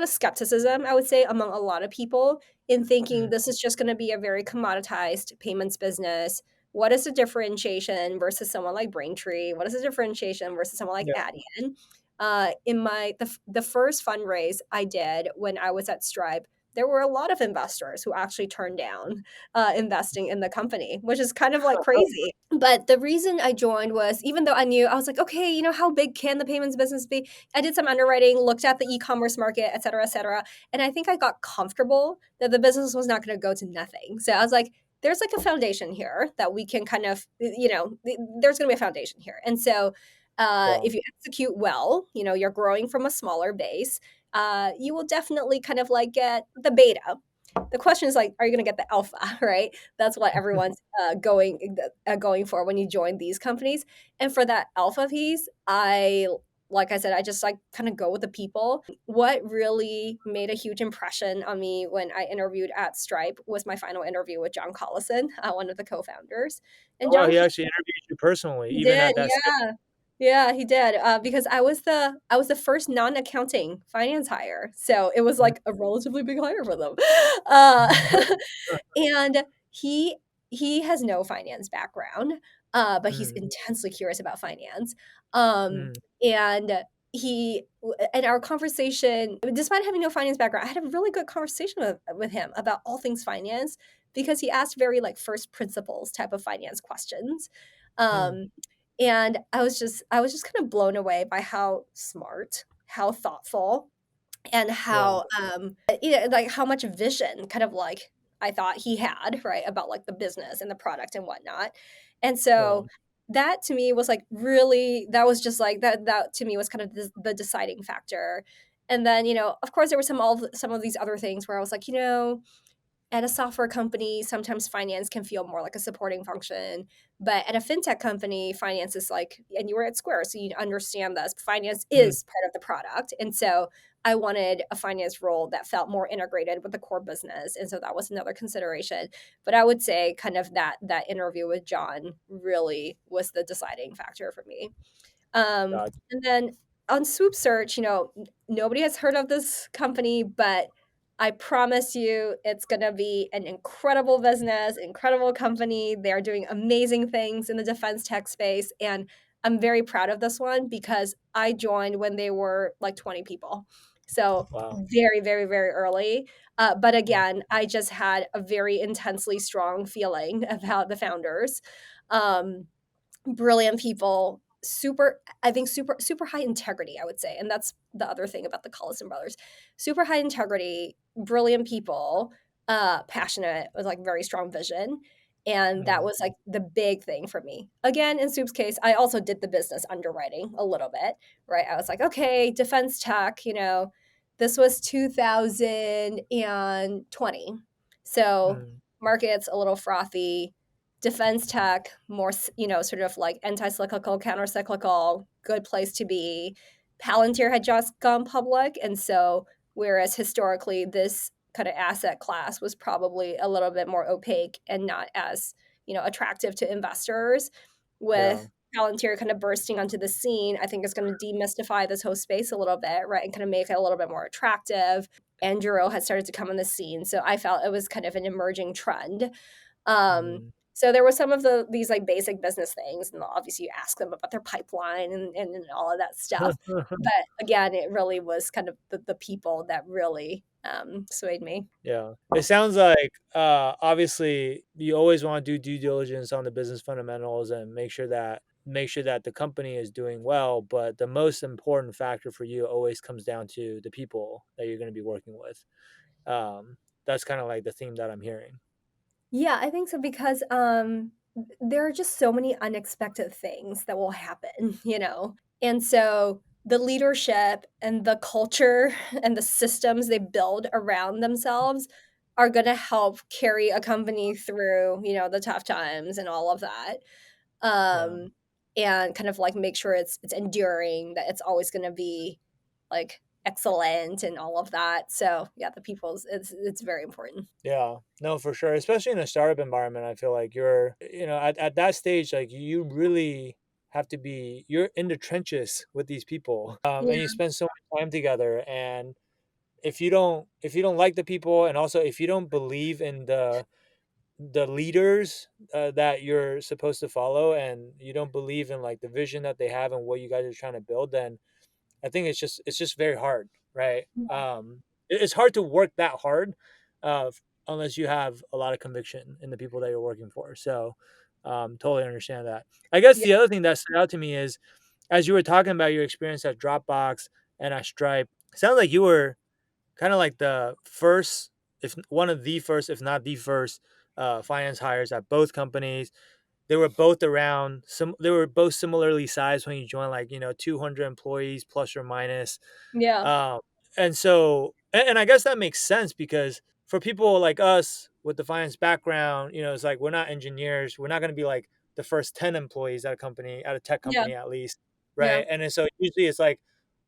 [SPEAKER 1] skepticism, I would say, among a lot of people in thinking
[SPEAKER 2] Mm.
[SPEAKER 1] this is just going to be a very commoditized payments business. What is the differentiation versus someone like Braintree? What is the differentiation versus someone like
[SPEAKER 2] Yeah.
[SPEAKER 1] Adyen? In the first fundraise I did when I was at Stripe, there were a lot of investors who actually turned down investing in the company, which is kind of like crazy. But the reason I joined was even though I was like, okay, how big can the payments business be? I did some underwriting, looked at the e-commerce market, et cetera, et cetera. And I think I got comfortable that the business was not going to go to nothing. So I was like, there's like a foundation here that we can kind of, there's going to be a foundation here. And so
[SPEAKER 2] Yeah.
[SPEAKER 1] if you execute well, you're growing from a smaller base, you will definitely kind of like get the beta. The question is like, are you going to get the alpha, right? That's what everyone's going for when you join these companies. And for that alpha piece, like I said, I just like kind of go with the people. What really made a huge impression on me when I interviewed at Stripe was my final interview with John Collison, one of the co-founders. And
[SPEAKER 2] Oh, wow,
[SPEAKER 1] John
[SPEAKER 2] he actually interviewed you personally,
[SPEAKER 1] he
[SPEAKER 2] even
[SPEAKER 1] did,
[SPEAKER 2] at that stage.
[SPEAKER 1] yeah. Yeah, he did, because I was the first non-accounting finance hire, so it was,
[SPEAKER 2] Mm.
[SPEAKER 1] like, a relatively big hire for them. Uh, and he has no finance background, but he's
[SPEAKER 2] Mm.
[SPEAKER 1] intensely curious about finance, um,
[SPEAKER 2] Mm.
[SPEAKER 1] and in our conversation despite having no finance background, I had a really good conversation with him about all things finance because he asked very, like, first principles type of finance questions,
[SPEAKER 2] Mm.
[SPEAKER 1] um, and I was just kind of blown away by how smart, how thoughtful, and
[SPEAKER 2] Yeah.
[SPEAKER 1] how like how much vision kind of like I thought he had, right, about like the business and the product and whatnot. And
[SPEAKER 2] Yeah.
[SPEAKER 1] so that to me was like really that was just like that to me was kind of the deciding factor. And then, of course there were some of these other things where I was like, at a software company, sometimes finance can feel more like a supporting function. But at a fintech company, finance is like, and you were at Square, so you understand this. Finance
[SPEAKER 2] Mm.
[SPEAKER 1] is part of the product. And so I wanted a finance role that felt more integrated with the core business. And so that was another consideration. But I would say kind of that interview with John really was the deciding factor for me.
[SPEAKER 2] God.
[SPEAKER 1] And then on Swoop Search, nobody has heard of this company, but I promise you it's going to be an incredible business, incredible company. They are doing amazing things in the defense tech space. And I'm very proud of this one because I joined when they were like 20 people. So
[SPEAKER 2] Wow.
[SPEAKER 1] very, very, very early. But
[SPEAKER 2] Mm.
[SPEAKER 1] again, I just had a very intensely strong feeling about the founders. Um, Brilliant people, super high integrity, I would say. And that's the other thing about the Collison brothers. Super high integrity, brilliant people, passionate with like very strong vision. And that
[SPEAKER 2] Mm.
[SPEAKER 1] was like the big thing for me. Again, in Soup's case, I also did the business underwriting a little bit, right? I was like, okay, defense tech, this was 2020. So
[SPEAKER 2] Mm.
[SPEAKER 1] market's a little frothy, defense tech, more, sort of like anti-cyclical, counter-cyclical, good place to be. Palantir had just gone public. And so, whereas historically this kind of asset class was probably a little bit more opaque and not as, attractive to investors,
[SPEAKER 2] Yeah.
[SPEAKER 1] with Palantir kind of bursting onto the scene, I think it's going to demystify this whole space a little bit, right? And kind of make it a little bit more attractive. Anduro had started to come on the scene. So I felt it was kind of an emerging trend.
[SPEAKER 2] Mm.
[SPEAKER 1] So there were some of these like basic business things, and obviously you ask them about their pipeline and all of that stuff. But again, it really was kind of the people that really swayed me.
[SPEAKER 2] Yeah. It sounds like obviously you always want to do due diligence on the business fundamentals and make sure that make sure that the company is doing well, but the most important factor for you always comes down to the people that you're going to be working with. That's kind of like the theme that I'm hearing.
[SPEAKER 1] Yeah, I think so because, there are just so many unexpected things that will happen, you know? And so the leadership and the culture and the systems they build around themselves are gonna help carry a company through, you know, the tough times and all of that.
[SPEAKER 2] Yeah.
[SPEAKER 1] Um, and kind of, like, make sure it's enduring, that it's always gonna be, like, excellent and all of that. So, yeah, the people's it's very important.
[SPEAKER 2] Yeah, no, for sure. Especially in a startup environment, I feel like at that stage, like you really have to be, you're in the trenches with these people, and you
[SPEAKER 1] Yeah,
[SPEAKER 2] spend so much time together. And if you don't like the people, and also if you don't believe in the leaders that you're supposed to follow, and you don't believe in like the vision that they have and what you guys are trying to build, then I think it's just very hard, right?
[SPEAKER 1] yeah,
[SPEAKER 2] It's hard to work that hard, unless you have a lot of conviction in the people that you're working for. So, totally understand that. I guess
[SPEAKER 1] yeah,
[SPEAKER 2] the other thing that stood out to me is as you were talking about your experience at Dropbox and at Stripe, it sounds like you were kind of like the first, if one of the first, if not the first, finance hires at both companies. They were both around some. They were both similarly sized when you joined, like 200 employees plus or minus.
[SPEAKER 1] yeah,
[SPEAKER 2] Um, and so, and I guess that makes sense because for people like us with the finance background, it's like we're not engineers. We're not going to be like the first 10 employees at a company, at a tech
[SPEAKER 1] yeah,
[SPEAKER 2] company at least,
[SPEAKER 1] yeah,
[SPEAKER 2] right? And then so usually it's like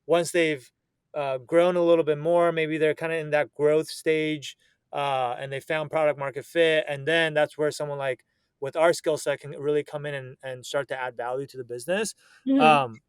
[SPEAKER 2] once they've grown a little bit more, maybe they're kind of in that growth stage, and they found product market fit. And then that's where someone like with our skill set can really come in and start to add value to the business.
[SPEAKER 1] mhm,
[SPEAKER 2] Um,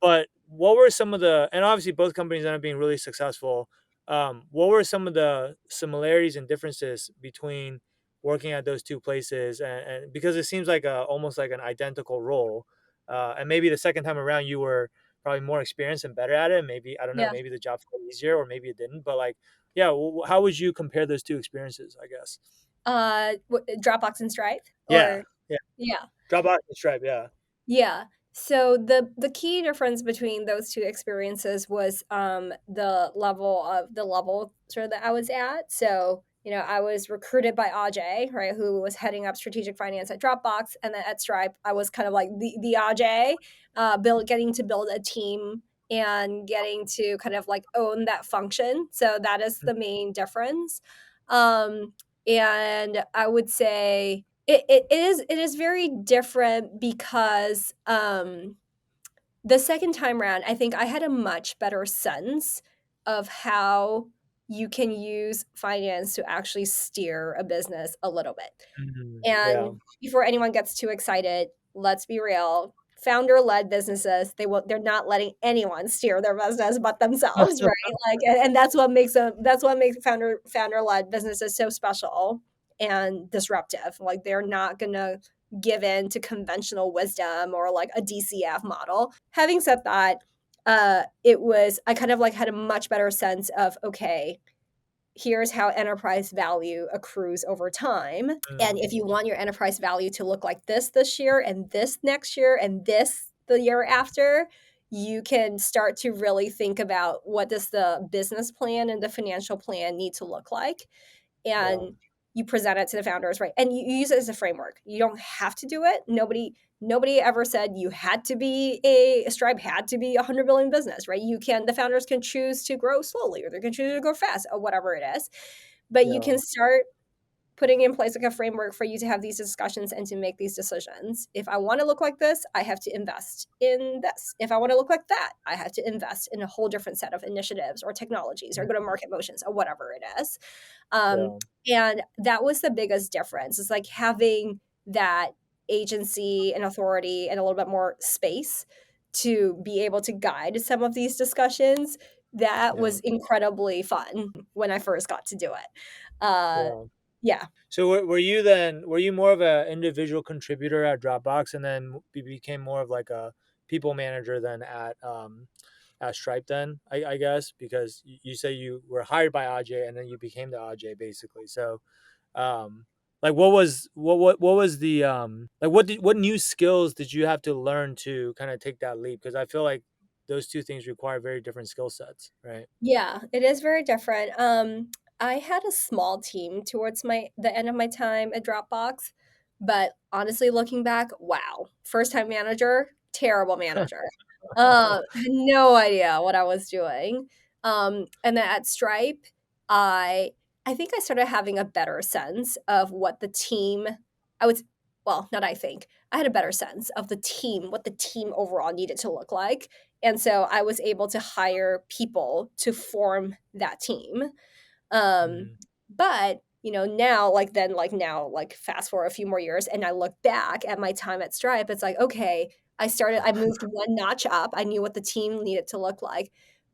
[SPEAKER 2] but what were some of the, and obviously both companies ended up being really successful. What were some of the similarities and differences between working at those two places? And because it seems like almost like an identical role. And maybe the second time around you were probably more experienced and better at it. Maybe, I don't know,
[SPEAKER 1] yeah.
[SPEAKER 2] maybe the job felt easier or maybe it didn't. But like, yeah, how would you compare those two experiences, I guess?
[SPEAKER 1] Dropbox and Stripe?
[SPEAKER 2] Yeah.
[SPEAKER 1] Or
[SPEAKER 2] Yeah.
[SPEAKER 1] yeah.
[SPEAKER 2] Dropbox and Stripe. Yeah.
[SPEAKER 1] Yeah. So the key difference between those 2 experiences was, the level sort of that I was at. So, you know, I was recruited by Ajay, right, who was heading up strategic finance at Dropbox, and then at Stripe, I was kind of like the Ajay, getting to build a team and getting to kind of like own that function. So that is the main difference. Um, and I would say it is very different because, the second time round, I think I had a much better sense of how you can use finance to actually steer a business a little bit.
[SPEAKER 2] Yeah.
[SPEAKER 1] And before anyone gets too excited, let's be real. Founder-led businesses, they're not letting anyone steer their business but themselves, right? Like, and that's what makes founder-led businesses so special and disruptive. Like, they're not gonna give in to conventional wisdom or like a DCF model. Having said that, I kind of like had a much better sense of, okay, here's how enterprise value accrues over time. And if you want your enterprise value to look like this year and this next year and this the year after, you can start to really think about what does the business plan and the financial plan need to look like,
[SPEAKER 2] Yeah.
[SPEAKER 1] and you present it to the founders, right? And you use it as a framework. You don't have to do it. Nobody ever said you had to be a Stripe had to be a 100 billion business, right? The founders can choose to grow slowly or they can choose to grow fast or whatever it is. But you
[SPEAKER 2] Yeah.
[SPEAKER 1] can start putting in place like a framework for you to have these discussions and to make these decisions. If I want to look like this, I have to invest in this. If I want to look like that, I have to invest in a whole different set of initiatives or technologies or go to market motions or whatever it is. Um,
[SPEAKER 2] Yeah.
[SPEAKER 1] and that was the biggest difference. It's like having that agency and authority and a little bit more space to be able to guide some of these discussions. That
[SPEAKER 2] Yeah.
[SPEAKER 1] was incredibly fun when I first got to do it. Uh,
[SPEAKER 2] Yeah.
[SPEAKER 1] yeah.
[SPEAKER 2] So were you more of an individual contributor at Dropbox and then became more of like a people manager than at Stripe then, I guess, because you say you were hired by Ajay and then you became the Ajay basically. So, um, Like what was the like what new skills did you have to learn to kind of take that leap? Because I feel like those two things require very different skill sets, right?
[SPEAKER 1] Yeah, it is very different. I had a small team towards the end of my time at Dropbox, but honestly, looking back, wow, first time manager, terrible manager. Had no idea what I was doing. And then at Stripe, I I think I started having a better sense of what the team. I was well, not I think I had a better sense of the team, what the team overall needed to look like, and so I was able to hire people to form that team. Um,
[SPEAKER 2] Mm,
[SPEAKER 1] but now, like fast forward a few more years, and I look back at my time at Stripe, it's like, okay, I moved one notch up. I knew what the team needed to look like,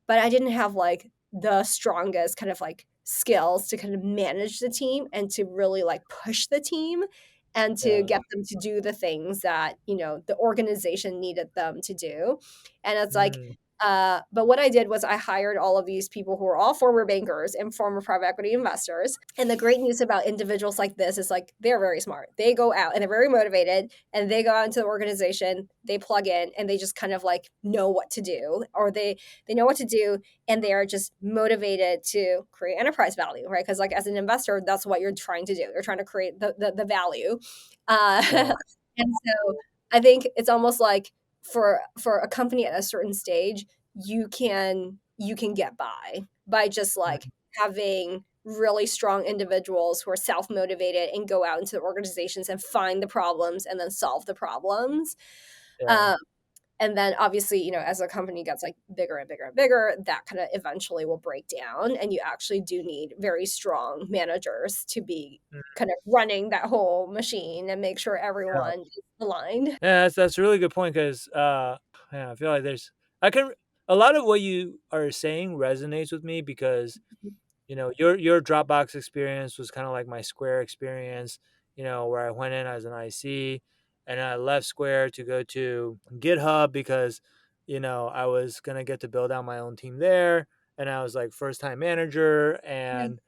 [SPEAKER 1] but I didn't have like the strongest kind of like skills to kind of manage the team and to really like push the team and to
[SPEAKER 2] yeah.
[SPEAKER 1] get them to do the things that, the organization needed them to do. And it's like,
[SPEAKER 2] Mm,
[SPEAKER 1] but what I did was I hired all of these people who are all former bankers and former private equity investors. And the great news about individuals like this is like they're very smart. They go out and they're very motivated and they go out into the organization, they plug in and they just kind of like know what to do, or they know what to do, and they are just motivated to create enterprise value, right? Because like as an investor, that's what you're trying to do. You're trying to create the value.
[SPEAKER 2] yeah.
[SPEAKER 1] And so I think it's almost like for a company at a certain stage, you can get by just like
[SPEAKER 2] Mm,
[SPEAKER 1] having really strong individuals who are self-motivated and go out into the organizations and find the problems and then solve the problems.
[SPEAKER 2] yeah.
[SPEAKER 1] um, and then obviously, as a company gets like bigger and bigger and bigger, that kind of eventually will break down, and you actually do need very strong managers to be
[SPEAKER 2] Mm,
[SPEAKER 1] kind of running that whole machine and make sure
[SPEAKER 2] yeah.
[SPEAKER 1] everyone is aligned.
[SPEAKER 2] Yeah, that's a really good point because yeah, I feel like there's I can a lot of what you are saying resonates with me because your Dropbox experience was kind of like my Square experience, where I went in as an IC and I left Square to go to GitHub because, I was gonna get to build out my own team there. And I was like first time manager,
[SPEAKER 1] Yeah.
[SPEAKER 2] and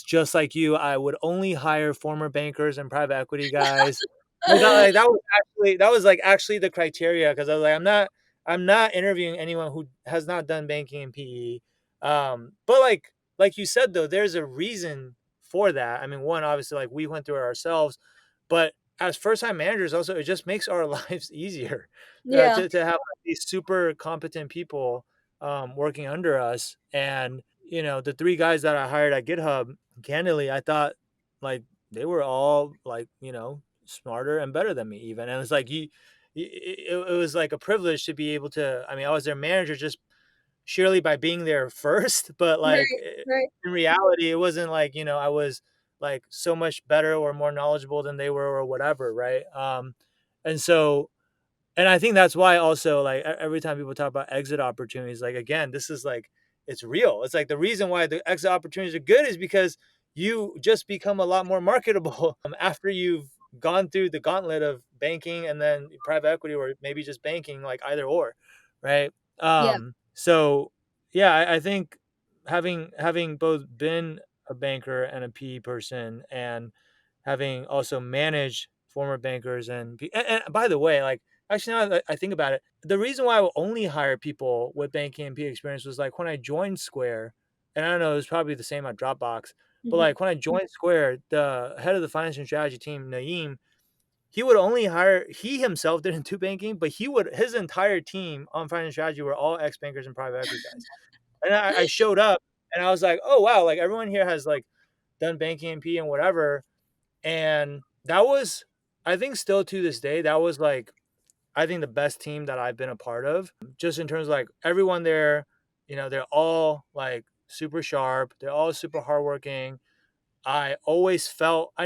[SPEAKER 2] just like you, I would only hire former bankers and private equity guys. Like that was like actually the criteria because I was like, I'm not interviewing anyone who has not done banking and PE. But like you said though, there's a reason for that. I mean, one, obviously like we went through it ourselves, but as first time managers also it just makes our lives easier
[SPEAKER 1] Yeah.
[SPEAKER 2] to have these super competent people working under us. And the three guys that I hired at GitHub, candidly, I thought like they were all like, smarter and better than me even. And it's like it was like a privilege to be able to. I mean, I was their manager just surely by being there first, but like
[SPEAKER 1] Right, right.
[SPEAKER 2] in reality, it wasn't like I was like so much better or more knowledgeable than they were or whatever, right? And so and I think that's why also like every time people talk about exit opportunities, like again, this is like it's real. It's like the reason why the exit opportunities are good is because you just become a lot more marketable after you've gone through the gauntlet of banking and then private equity or maybe just banking, like either or, right?
[SPEAKER 1] Yeah.
[SPEAKER 2] So yeah, I think having both been a banker and a PE person and having also managed former bankers and by the way, like actually, now that I think about it, the reason why I will only hire people with banking and P experience was like when I joined Square, and I don't know, it was probably the same at Dropbox, but
[SPEAKER 1] Mhm.
[SPEAKER 2] like when I joined Square, the head of the finance and strategy team, Naeem, he would only hire, he himself didn't do banking, but his entire team on finance and strategy were all ex bankers and private equity guys. And I showed up and I was like, oh, wow, like everyone here has like done banking and P and whatever. And that was, I think, still to this day, that was like, I think the best team that I've been a part of, just in terms of like everyone there, they're all like super sharp. They're all super hardworking. I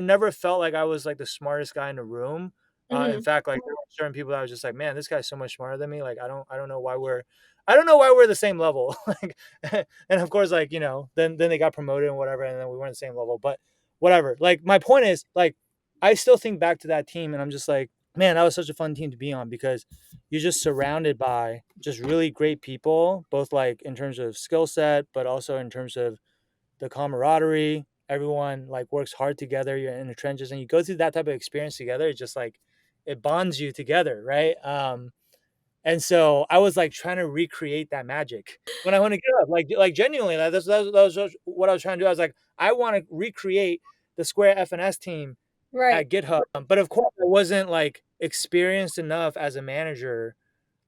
[SPEAKER 2] never felt like I was like the smartest guy in the room. In
[SPEAKER 1] Mhm.
[SPEAKER 2] fact, like there were certain people that I was just like, man, this guy's so much smarter than me. Like, I don't know why we're the same level. Like, and of course, like, then they got promoted and whatever. And then we weren't the same level, but whatever. Like, my point is like, I still think back to that team and I'm just like, man, that was such a fun team to be on because you're just surrounded by just really great people, both like in terms of skill set, but also in terms of the camaraderie. everyone like works hard together, you're in the trenches and you go through that type of experience together, it's just like it bonds you together, right? And so I was like trying to recreate that magic when I went to GitHub, like genuinely, that was what I was trying to do. I was like, I want to recreate the Square FNS team
[SPEAKER 1] Right.
[SPEAKER 2] at GitHub, but of course, I wasn't like experienced enough as a manager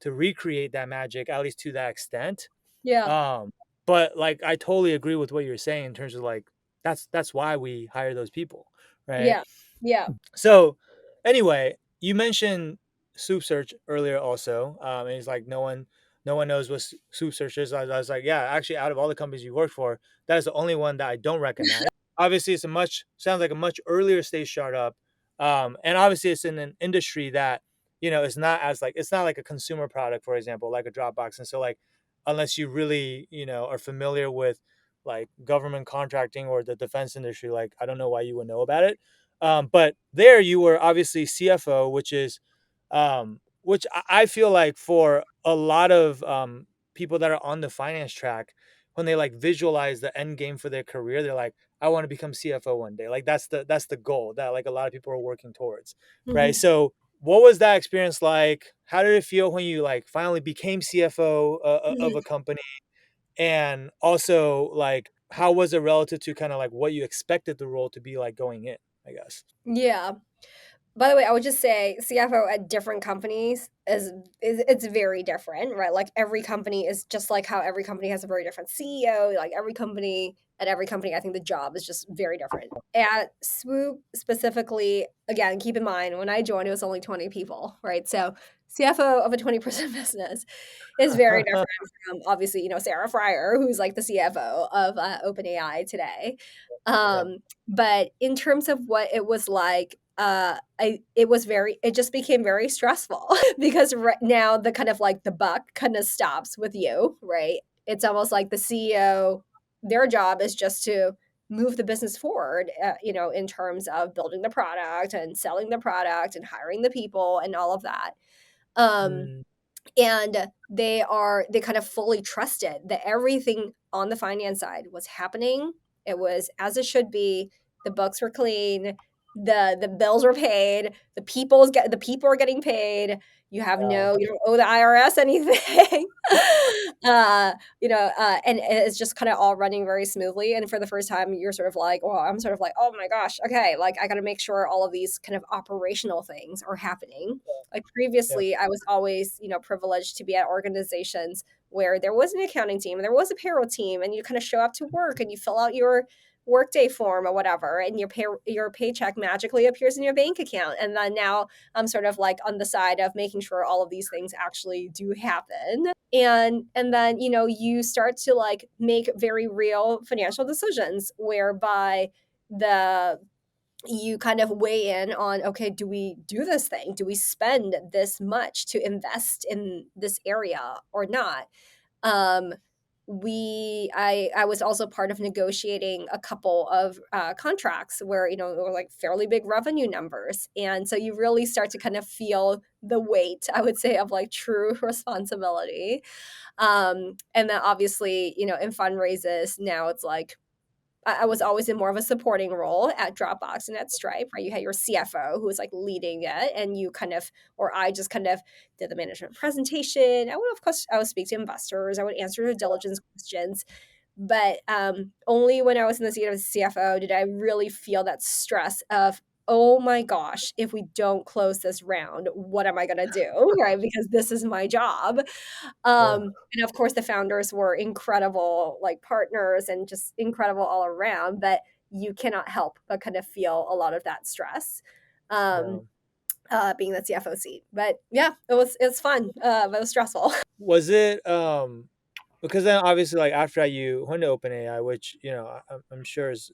[SPEAKER 2] to recreate that magic, at least to that extent.
[SPEAKER 1] Yeah.
[SPEAKER 2] Um, but like I totally agree with what you're saying in terms of like that's why we hire those people, right?
[SPEAKER 1] Yeah. Yeah.
[SPEAKER 2] So, anyway, you mentioned Soup Search earlier, also, and it's like no one knows what Soup Search is. I was like, yeah, actually, out of all the companies you worked for, that is the only one that I don't recognize. Obviously, it's a much sounds like a much earlier stage startup, and obviously, it's in an industry that it's not as like it's not like a consumer product, for example, like a Dropbox, and so like unless you really are familiar with like government contracting or the defense industry, like I don't know why you would know about it. But there you were obviously CFO, which I feel like for a lot of people that are on the finance track, when they like visualize the end game for their career, they're like, I want to become CFO one day. Like that's the goal that like a lot of people are working towards, right?
[SPEAKER 1] Mhm.
[SPEAKER 2] So what was that experience like? How did it feel when you like finally became CFO of
[SPEAKER 1] Mhm.
[SPEAKER 2] a company? And also like how was it relative to kind of like what you expected the role to be like going in, I guess.
[SPEAKER 1] Yeah. By the way, I would just say CFO at different companies is it's very different, right? Like every company is just like how every company has a very different CEO. Like every company, I think the job is just very different. At Swoop specifically, again, keep in mind when I joined, it was only 20 people, right? So CFO of a 20% business is very different from obviously, Sarah Fryer, who's like the CFO of OpenAI today.
[SPEAKER 2] Yeah.
[SPEAKER 1] But in terms of what it was like, it just became very stressful because right now the kind of like the buck kind of stops with you, right? It's almost like the CEO, their job is just to move the business forward, in terms of building the product and selling the product and hiring the people and all of that. Um,
[SPEAKER 2] Mm,
[SPEAKER 1] and they kind of fully trusted that everything on the finance side was happening. It was as it should be. The books were clean, the bills were paid, the people are getting paid.
[SPEAKER 2] wow.
[SPEAKER 1] You don't owe the IRS anything. uh and it's just kind of all running very smoothly, and for the first time you're sort of like, well, I'm sort of like, oh my gosh, okay, like I got to make sure all of these kind of operational things are happening. Like
[SPEAKER 2] Yeah.
[SPEAKER 1] previously, I was always, privileged to be at organizations where there was an accounting team and there was a payroll team, and you kind of show up to work and you fill out your workday form or whatever, and your paycheck magically appears in your bank account. And then now I'm sort of like on the side of making sure all of these things actually do happen. And then, you start to like make very real financial decisions whereby the you kind of weigh in on, okay, do we do this thing, do we spend this much to invest in this area or not? um I was also part of negotiating a couple of contracts where there were like fairly big revenue numbers, and so you really start to kind of feel the weight, I would say, of like true responsibility. And then obviously, in fundraises now it's like I was always in more of a supporting role at Dropbox and at Stripe, where you had your CFO who was like leading it, and you kind of, or I just kind of did the management presentation. I would, of course, I would speak to investors, I would answer due diligence questions, but only when I was in the seat of CFO did I really feel that stress of, oh my gosh, if we don't close this round, what am I going to do? Right? Because this is my job.
[SPEAKER 2] Yeah.
[SPEAKER 1] And of course, the founders were incredible, like partners and just incredible all around. But you cannot help but kind of feel a lot of that stress,
[SPEAKER 2] Yeah.
[SPEAKER 1] um, being the CFO seat. But yeah, it was fun, but it was stressful.
[SPEAKER 2] Was it because then obviously like after that you went to OpenAI, which I'm sure has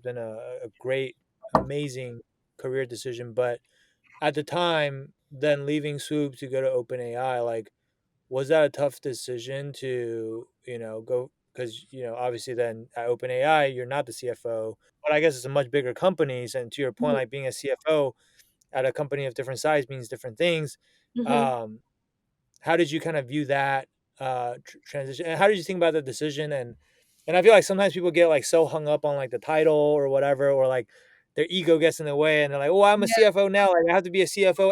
[SPEAKER 2] been a great, amazing career decision, but at the time, then leaving Swoop to go to OpenAI, like was that a tough decision to go, because obviously then at OpenAI you're not the CFO, but I guess it's a much bigger company, and to your point,
[SPEAKER 1] Mhm,
[SPEAKER 2] like being a CFO at a company of different size means different things.
[SPEAKER 1] mhm.
[SPEAKER 2] Um, how did you kind of view that transition, and how did you think about the decision, and And I feel like sometimes people get like so hung up on like the title or whatever, or like their ego gets in the way, and they're like, "Oh, I'm a
[SPEAKER 1] Yeah.
[SPEAKER 2] CFO now. Like I have to be a CFO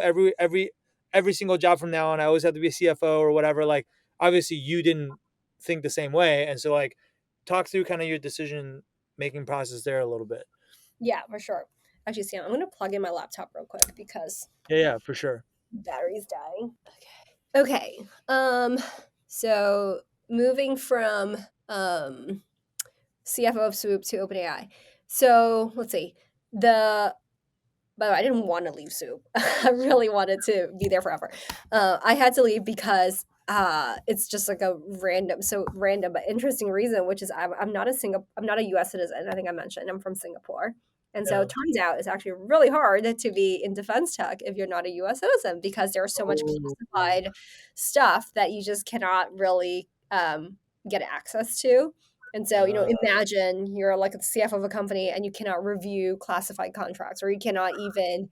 [SPEAKER 2] every single job from now on. I always have to be a CFO or whatever." Like obviously you didn't think the same way, and so like talk through kind of your decision making process there a little bit.
[SPEAKER 1] Yeah, for sure. Actually, Sam, I'm gonna plug in my laptop real quick because
[SPEAKER 2] Yeah, yeah, for sure.
[SPEAKER 1] battery's dying. Okay. So moving from CFO of Swoop to OpenAI. So let's see. The By the way, I didn't want to leave Soup. I really wanted to be there forever. I had to leave because it's just like a random but interesting reason, which is I'm not a U.S. citizen. I think I mentioned I'm from Singapore, and so
[SPEAKER 2] Yeah.
[SPEAKER 1] it turns out it's actually really hard to be in defense tech if you're not a U.S. citizen because there's so much
[SPEAKER 2] Oh,
[SPEAKER 1] classified stuff that you just cannot really get access to. And so,
[SPEAKER 2] uh,
[SPEAKER 1] imagine you're like a CFO of a company and you cannot review classified contracts, or you cannot even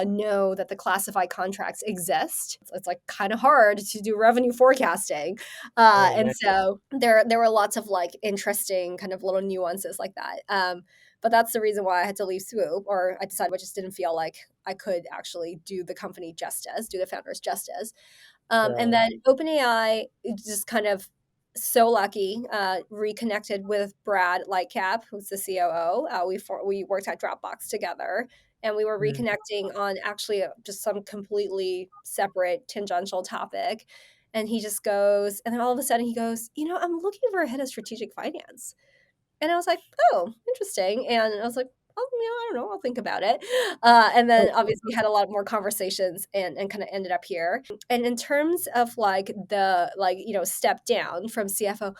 [SPEAKER 1] know that the classified contracts exist. It's like kind of hard to do revenue forecasting,
[SPEAKER 2] oh
[SPEAKER 1] and
[SPEAKER 2] man,
[SPEAKER 1] so there were lots of like interesting kind of little nuances like that. But that's the reason why I had to leave Swoop, or I decided I just didn't feel like I could actually do the company justice, do the founders justice. And
[SPEAKER 2] yeah.
[SPEAKER 1] then OpenAI just kind of so lucky, reconnected with Brad Lightcap, who's the COO. We worked at Dropbox together, and we were
[SPEAKER 2] Mm,
[SPEAKER 1] reconnecting on actually just some completely separate tangential topic. And he just goes, and then all of a sudden he goes, I'm looking for a head of strategic finance. And I was like, "Oh, interesting." And I was like, "Oh, I don't know. I'll think about it." And then obviously we had a lot more conversations and kind of ended up here. And in terms of like step down from CFO,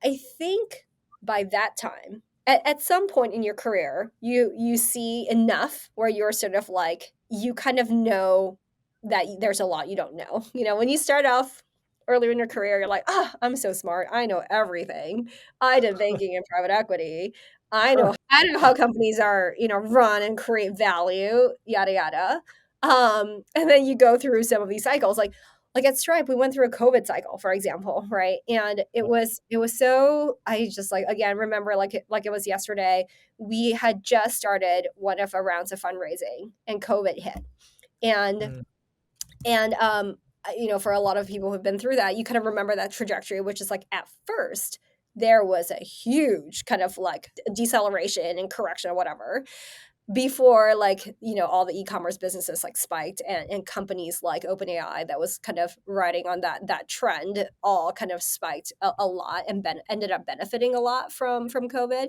[SPEAKER 1] I think by that time, at some point in your career, you see enough where you're sort of like you kind of know that there's a lot you don't know. When you start off earlier in your career, you're like, I'm so smart. I know everything. I did banking and private equity. I know how companies are, run and create value, yada yada. And then you go through some of these cycles, like at Stripe, we went through a COVID cycle, for example, right? And it was so I just like again remember like it was yesterday. We had just started one of our rounds of fundraising, and COVID hit, and
[SPEAKER 2] mm,
[SPEAKER 1] for a lot of people who've been through that, you kind of remember that trajectory, which is like at first there was a huge kind of like deceleration and correction or whatever before all the e-commerce businesses like spiked, and companies like OpenAI that was kind of riding on that trend all kind of spiked a lot and ended up benefiting a lot from COVID.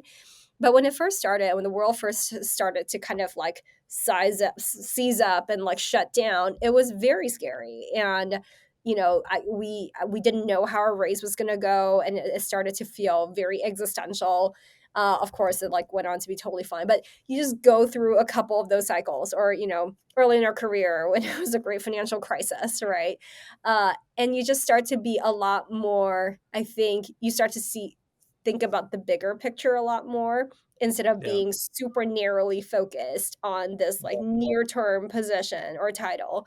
[SPEAKER 1] But when it first started, when the world first started to kind of like seize up and like shut down, it was very scary. And we didn't know how our race was going to go, and it started to feel very existential. Of course, it like went on to be totally fine, but you just go through a couple of those cycles, or early in our career when it was a great financial crisis, right? And you just start to be a lot more. I think you start to think about the bigger picture a lot more instead of
[SPEAKER 2] yeah,
[SPEAKER 1] being super narrowly focused on this like near term position or title.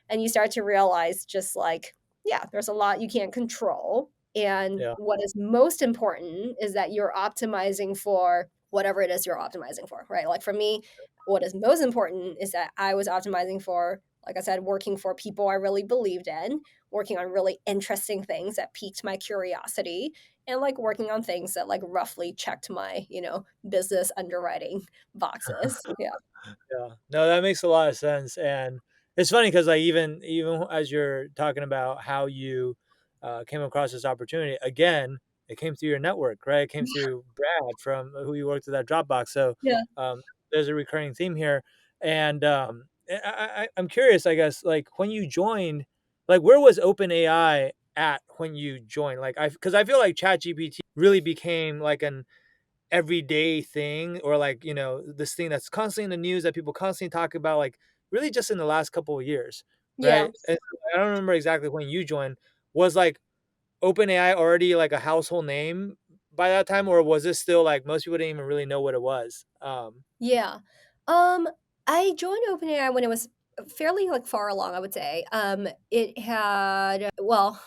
[SPEAKER 1] And you start to realize just like, yeah, there's a lot you can't control. And
[SPEAKER 2] yeah,
[SPEAKER 1] what is most important is that you're optimizing for whatever it is you're optimizing for, right? Like for me, what is most important is that I was optimizing for, like I said, working for people I really believed in, working on really interesting things that piqued my curiosity, and like working on things that like roughly checked my, business underwriting boxes. Yeah.
[SPEAKER 2] yeah. No, that makes a lot of sense, and it's funny because like even as you're talking about how you came across this opportunity again, it came through your network, right? It came through Brad from who you worked with at Dropbox. So
[SPEAKER 1] Yeah.
[SPEAKER 2] there's a recurring theme here, and I'm curious, I guess, like when you joined, like where was OpenAI at when you joined? Like because I feel like ChatGPT really became like an everyday thing, or like this thing that's constantly in the news that people constantly talk about, like really just in the last couple of years,
[SPEAKER 1] Yeah.
[SPEAKER 2] right? And so I don't remember exactly when you joined. Was like OpenAI already like a household name by that time, or was this still like most people didn't even really know what it was?
[SPEAKER 1] Yeah. Um, I joined OpenAI when it was fairly like far along, I would say. It had well,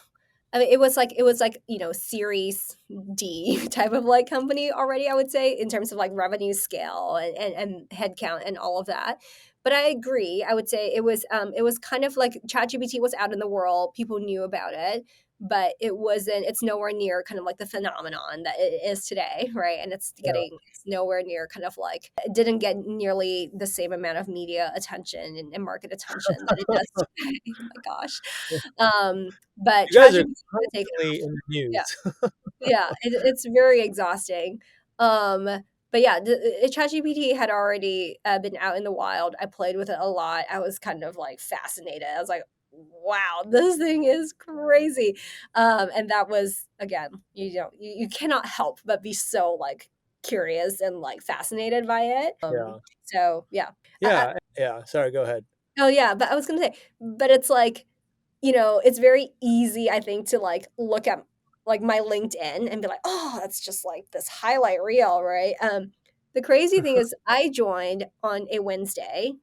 [SPEAKER 1] I mean, it was like, Series D type of like company already, I would say, in terms of like revenue scale and headcount and all of that. But I agree. I would say it was kind of like ChatGPT was out in the world, people knew about it, but it's nowhere near kind of like the phenomenon that it is today, right? And
[SPEAKER 2] Yeah.
[SPEAKER 1] it's nowhere near kind of like, it didn't get nearly the same amount of media attention and market attention that it does today. Oh my gosh. But
[SPEAKER 2] You guys are
[SPEAKER 1] ChatGPT has taken
[SPEAKER 2] constantly
[SPEAKER 1] off.
[SPEAKER 2] in the
[SPEAKER 1] Yeah,
[SPEAKER 2] news.
[SPEAKER 1] yeah, it's very exhausting. Um, but yeah, ChatGPT had already been out in the wild. I played with it a lot. I was kind of like fascinated. I was like, wow, this thing is crazy. And that was, again, you cannot help but be so like curious and like fascinated by it.
[SPEAKER 2] Yeah.
[SPEAKER 1] So yeah.
[SPEAKER 2] Yeah. Yeah. Sorry, go ahead.
[SPEAKER 1] Oh yeah, but I was gonna say, but it's like, it's very easy, I think, to like look at like my LinkedIn and be like, oh, that's just like this highlight reel, right? The crazy thing is I joined on a Wednesday,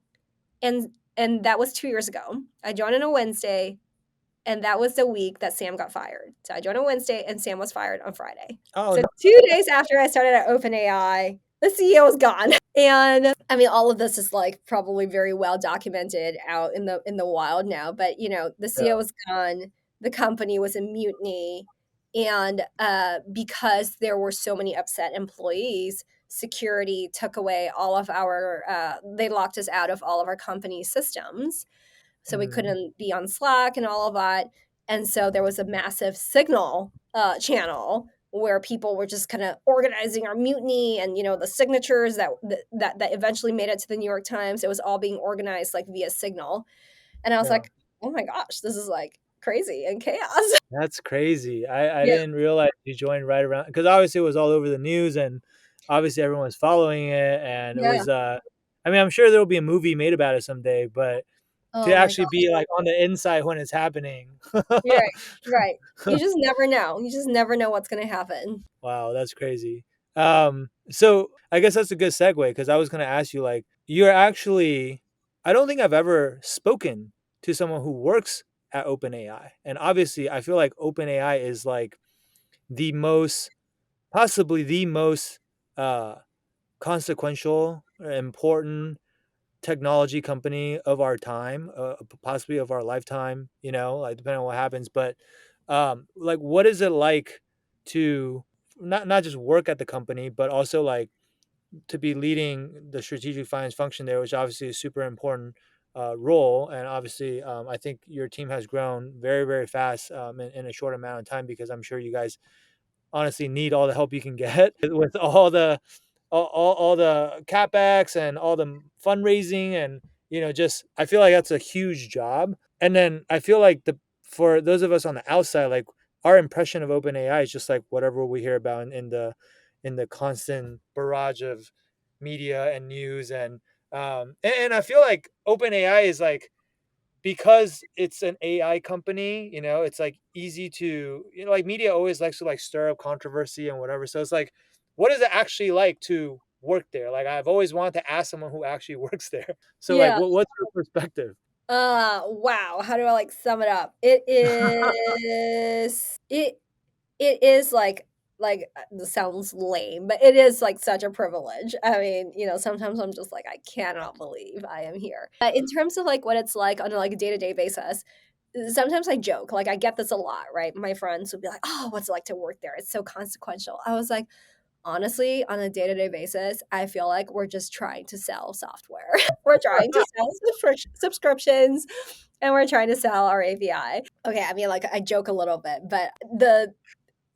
[SPEAKER 1] and that was 2 years ago. I joined on a Wednesday, and that was the week that Sam got fired. So I joined on Wednesday and Sam was fired on Friday.
[SPEAKER 2] Oh,
[SPEAKER 1] So
[SPEAKER 2] no.
[SPEAKER 1] 2 days after I started at OpenAI, the CEO was gone. And I mean, all of this is like probably very well documented out in the wild now. But the
[SPEAKER 2] Yeah.
[SPEAKER 1] CEO was gone, the company was in mutiny, and because there were so many upset employees, security took away all of our. They locked us out of all of our company systems, so we
[SPEAKER 2] Mm,
[SPEAKER 1] couldn't be on Slack and all of that. And so there was a massive Signal channel where people were just kind of organizing our mutiny, and the signatures that eventually made it to the New York Times. It was all being organized like via Signal, and I was
[SPEAKER 2] yeah.
[SPEAKER 1] like, oh my gosh, this is like crazy and chaos.
[SPEAKER 2] That's crazy. I
[SPEAKER 1] Yeah,
[SPEAKER 2] didn't realize you joined right around because obviously it was all over the news and obviously everyone was following it and it
[SPEAKER 1] yeah.
[SPEAKER 2] was I mean I'm sure there'll be a movie made about it someday, but to
[SPEAKER 1] Oh my
[SPEAKER 2] actually
[SPEAKER 1] gosh.
[SPEAKER 2] be like on the inside when it's happening.
[SPEAKER 1] You're right. Right. You just never know. You just never know what's going to happen.
[SPEAKER 2] Wow, that's crazy. So I guess that's a good segue because I was gonna ask you like you're actually I don't think I've ever spoken to someone who works at OpenAI. And obviously I feel like OpenAI is like the most possibly the most uh consequential, important technology company of our time, possibly of our lifetime, like depending on what happens. But like what is it like to not just work at the company, but also like to be leading the strategic finance function there, which obviously is super important role. And obviously, I think your team has grown very, very fast in a short amount of time because I'm sure you guys honestly need all the help you can get with all the capex and all the fundraising and just I feel like that's a huge job. And then I feel like the for those of us on the outside, like our impression of OpenAI is just like whatever we hear about in the constant barrage of media and news and I feel like OpenAI is like because it's an AI company, it's like easy to, like media always likes to like stir up controversy and whatever. So it's like, what is it actually like to work there? Like I've always wanted to ask someone who actually works there. So like,
[SPEAKER 1] Yeah.
[SPEAKER 2] what's your perspective?
[SPEAKER 1] Wow. How do I like sum it up? It is like, this sounds lame, but it is like such a privilege. I mean, sometimes I'm just like, I cannot believe I am here. In terms of like what it's like on a like a day-to-day basis, sometimes I joke, like I get this a lot, right? My friends would be like, "Oh, what's it like to work there? It's so consequential." I was like, honestly, on a day-to-day basis, I feel like we're just trying to sell software. We're trying to sell subscriptions, and we're trying to sell our API. Okay, I mean, like I joke a little bit, but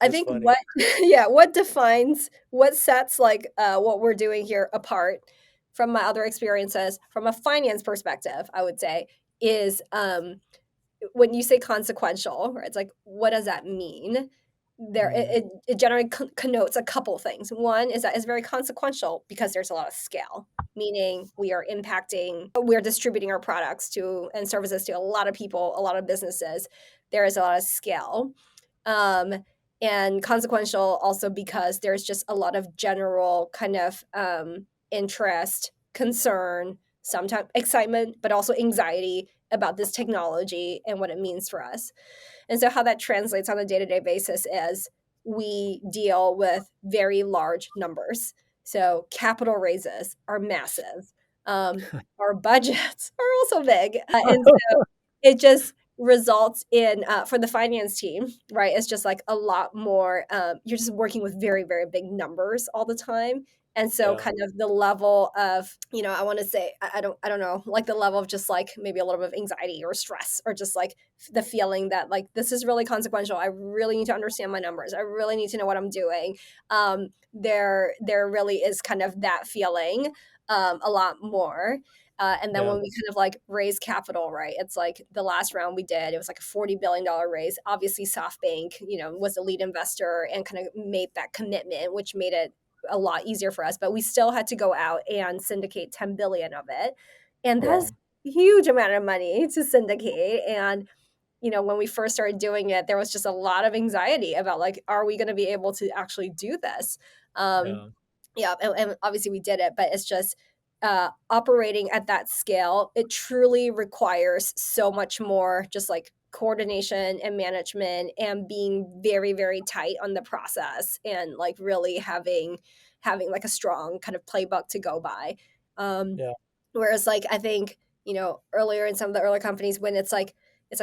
[SPEAKER 1] I
[SPEAKER 2] That's
[SPEAKER 1] think
[SPEAKER 2] funny.
[SPEAKER 1] what yeah, what sets like what we're doing here apart from my other experiences from a finance perspective, I would say, is when you say consequential, right? It's like, what does that mean? There,
[SPEAKER 2] Mm,
[SPEAKER 1] it generally connotes a couple things. One is that it's very consequential because there's a lot of scale, meaning we're distributing our products to and services to a lot of people, a lot of businesses. There is a lot of scale. Um, and consequential also because there's just a lot of general kind of interest, concern, sometimes excitement, but also anxiety about this technology and what it means for us. And so how that translates on a day-to-day basis is we deal with very large numbers. So capital raises are massive. Our budgets are also big. And so it just results in, for the finance team, right? It's just like a lot more, you're just working with very, very big numbers all the time. And so
[SPEAKER 2] Yeah.
[SPEAKER 1] kind of the level of, I want to say, I don't know, like the level of just like maybe a little bit of anxiety or stress or just like the feeling that like this is really consequential. I really need to understand my numbers. I really need to know what I'm doing. There really is kind of that feeling, a lot more. And then
[SPEAKER 2] Yeah.
[SPEAKER 1] when we kind of like raise capital, right? It's like the last round we did, it was like a $40 billion raise. Obviously, SoftBank, was the lead investor and kind of made that commitment, which made it a lot easier for us. But we still had to go out and syndicate 10 billion of it, and that's
[SPEAKER 2] Wow.
[SPEAKER 1] a huge amount of money to syndicate. And when we first started doing it, there was just a lot of anxiety about like, are we going to be able to actually do this? Um,
[SPEAKER 2] Yeah.
[SPEAKER 1] yeah, and obviously we did it, but it's just operating at that scale. It truly requires so much more, just like coordination and management, and being very, very tight on the process, and like really having like a strong kind of playbook to go by. Um,
[SPEAKER 2] Yeah.
[SPEAKER 1] Whereas like I think earlier in some of the earlier companies, when it's like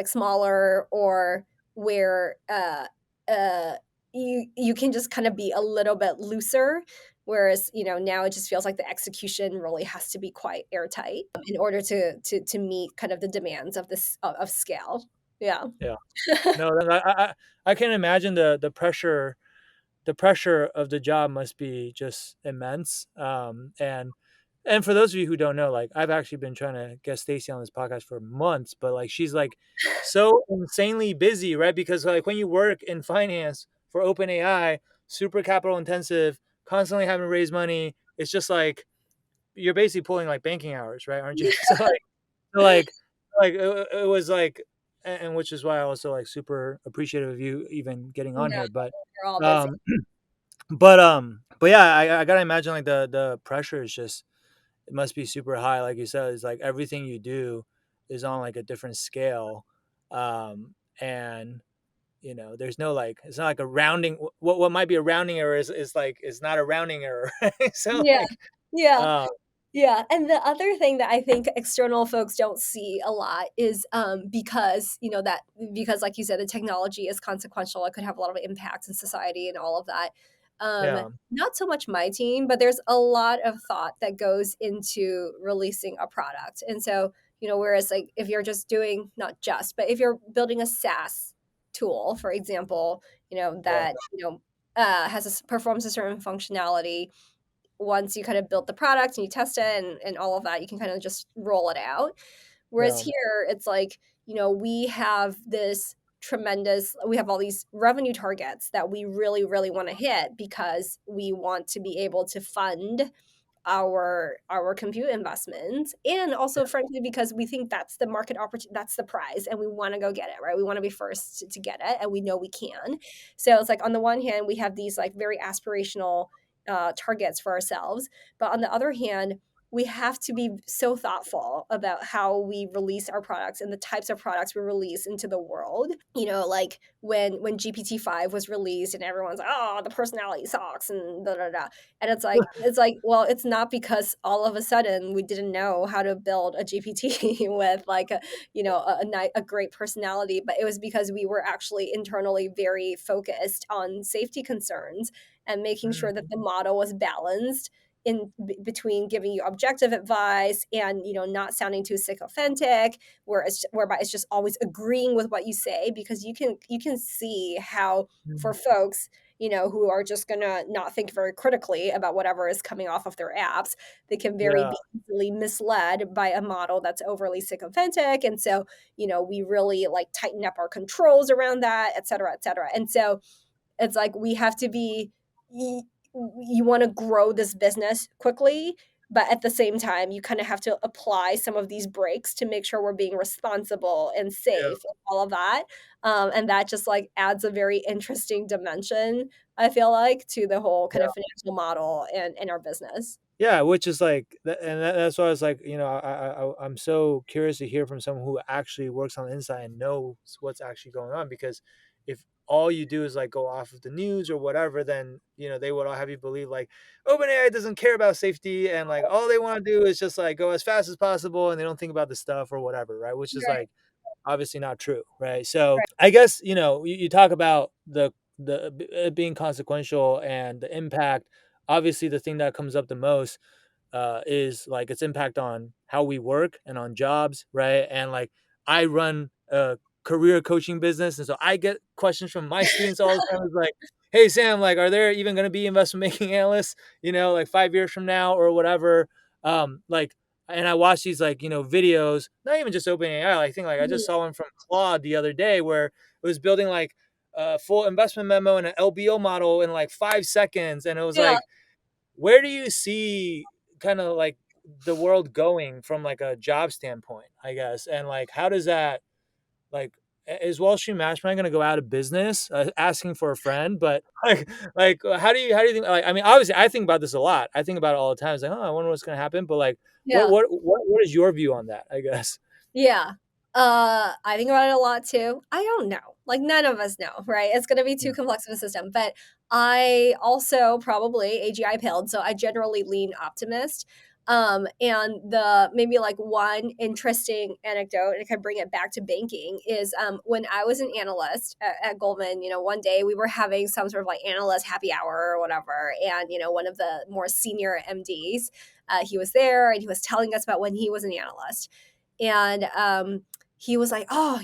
[SPEAKER 1] smaller, or where uh you can just kind of be a little bit looser, whereas now it just feels like the execution really has to be quite airtight, in order to meet kind of the demands of this of scale. Yeah.
[SPEAKER 2] Yeah. No, I can imagine the pressure of the job must be just immense. And for those of you who don't know, like I've actually been trying to get Stacie on this podcast for months, but like she's like so insanely busy, right? Because like when you work in finance for OpenAI, super capital intensive, constantly having to raise money, it's just like you're basically pulling like banking hours, right? Aren't you? So like it was like, and which is why I also like super appreciative of you even getting on
[SPEAKER 1] No,
[SPEAKER 2] here. But
[SPEAKER 1] we're all busy.
[SPEAKER 2] um but yeah, I gotta imagine like the pressure is just, it must be super high. Like you said, it's like everything you do is on like a different scale. And there's no like, it's not like a rounding, what might be a rounding error is like is not a rounding error. Right? So
[SPEAKER 1] Yeah.
[SPEAKER 2] like
[SPEAKER 1] Yeah.
[SPEAKER 2] um
[SPEAKER 1] Yeah, and the other thing that I think external folks don't see a lot is, because like you said, the technology is consequential. It could have a lot of impact in society and all of that.
[SPEAKER 2] yeah.
[SPEAKER 1] Not so much my team, but there's a lot of thought that goes into releasing a product. And so, whereas like if you're just doing, not just, but if you're building a SaaS tool, for example,
[SPEAKER 2] Yeah.
[SPEAKER 1] that, performs a certain functionality. Once you kind of build the product and you test it and all of that, you can kind of just roll it out. Whereas
[SPEAKER 2] Yeah.
[SPEAKER 1] here, it's like, we have we have all these revenue targets that we really, really want to hit, because we want to be able to fund our compute investments, and also frankly because we think that's the market opportunity, that's the prize, and we want to go get it, right? We want to be first to get it, and we know we can. So it's like on the one hand we have these like very aspirational targets for ourselves, but on the other hand we have to be so thoughtful about how we release our products and the types of products we release into the world. Like when GPT-5 was released and everyone's like, oh, the personality sucks and da da da. And it's like, well, it's not because all of a sudden we didn't know how to build a GPT with like a great personality, but it was because we were actually internally very focused on safety concerns and making sure that
[SPEAKER 2] Mhm.
[SPEAKER 1] the model was balanced between giving you objective advice and not sounding too sycophantic, whereby it's just always agreeing with what you say, because you can see how, for
[SPEAKER 2] Mhm.
[SPEAKER 1] folks who are just gonna not think very critically about whatever is coming off of their apps, they can very
[SPEAKER 2] Yeah.
[SPEAKER 1] be easily misled by a model that's overly sycophantic. And so we really like tighten up our controls around that, et cetera, et cetera. And so it's like we have to be, you want to grow this business quickly, but at the same time you kind of have to apply some of these breaks to make sure we're being responsible and
[SPEAKER 2] Yeah.
[SPEAKER 1] safe and all of that. And that just like adds a very interesting dimension, I feel like, to the whole kind
[SPEAKER 2] Yeah.
[SPEAKER 1] of financial model and our business.
[SPEAKER 2] Yeah, which is like, and that's why I was like, I'm so curious to hear from someone who actually works on the inside and knows what's actually going on. Because if all you do is like go off of the news or whatever, then they would all have you believe like OpenAI doesn't care about safety and like all they want to do is just like go as fast as possible and they don't think about the stuff or whatever, right? Which is
[SPEAKER 1] Right,
[SPEAKER 2] like obviously not true, right? So
[SPEAKER 1] right.
[SPEAKER 2] I guess you talk about the it being consequential and the impact. Obviously, the thing that comes up the most is like its impact on how we work and on jobs, right? And like I run a career coaching business, and so I get questions from my students all the time. It's like, "Hey Sam, like, are there even going to be investment banking analysts? Like 5 years from now or whatever?" Like, and I watch these like videos, not even just OpenAI. I think like I just
[SPEAKER 1] Mhm.
[SPEAKER 2] saw one from Claude the other day where it was building like a full investment memo and an LBO model in like 5 seconds, and it was
[SPEAKER 1] Yeah,
[SPEAKER 2] like, where do you see kind of like the world going from like a job standpoint, I guess? And like, how does that like is Wall Street Mastermind going to go out of business? Asking for a friend, but how do you think? Like, I mean, obviously, I think about this a lot. I think about it all the time. It's like, oh, I wonder what's going to happen. But like, what
[SPEAKER 1] yeah.
[SPEAKER 2] what what what is your view on that? I guess.
[SPEAKER 1] Yeah. I think about it a lot too. I don't know. Like none of us know, right? It's gonna be too
[SPEAKER 2] Yeah.
[SPEAKER 1] complex of a system. But I also probably AGI pilled, so I generally lean optimist. And the maybe like one interesting anecdote, and I can bring it back to banking, is when I was an analyst at Goldman, one day we were having some sort of like analyst happy hour or whatever, and one of the more senior MDs, he was there and he was telling us about when he was an analyst and he was like, "Oh,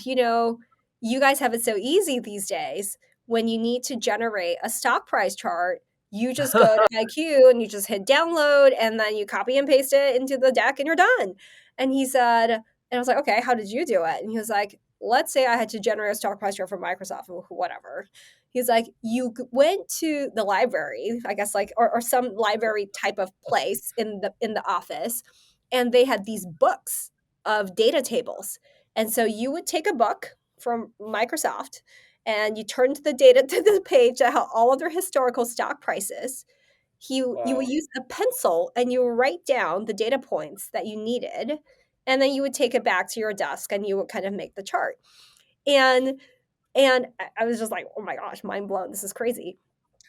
[SPEAKER 1] you guys have it so easy these days. When you need to generate a stock price chart, you just go to IQ and you just hit download and then you copy and paste it into the deck and you're done." And he said, and I was like, "Okay, how did you do it?" And he was like, "Let's say I had to generate a stock price chart for Microsoft or whatever." He's like, "You went to the library, I guess, like, or some library type of place in the office, and they had these books of data tables. And so you would take a book from Microsoft and you turn to the data to the page that had all of their historical stock prices. You would
[SPEAKER 2] Wow.
[SPEAKER 1] use a pencil and you would write down the data points that you needed. And then you would take it back to your desk and you would kind of make the chart. And I was just like, oh my gosh, mind blown. This is crazy.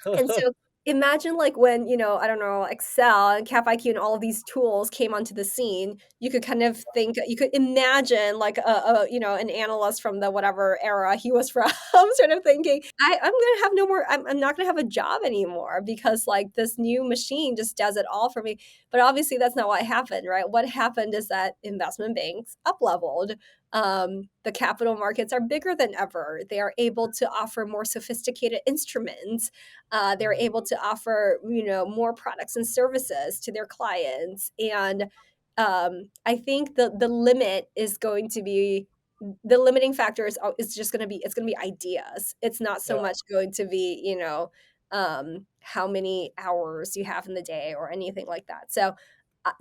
[SPEAKER 1] And so imagine like when, I don't know, Excel and Cap IQ and all of these tools came onto the scene, you could kind of think you could imagine like an analyst from the whatever era he was from sort of thinking, I'm gonna have no more, I'm not gonna have a job anymore because like this new machine just does it all for me. But obviously that's not what happened, right? What happened is that investment banks up leveled. The capital markets are bigger than ever. They are able to offer more sophisticated instruments. They're able to offer more products and services to their clients, and I think the limit is going to be the limiting factor is just going to be it's going to be ideas. It's not so
[SPEAKER 2] Yeah.
[SPEAKER 1] much going to be how many hours you have in the day or anything like that. So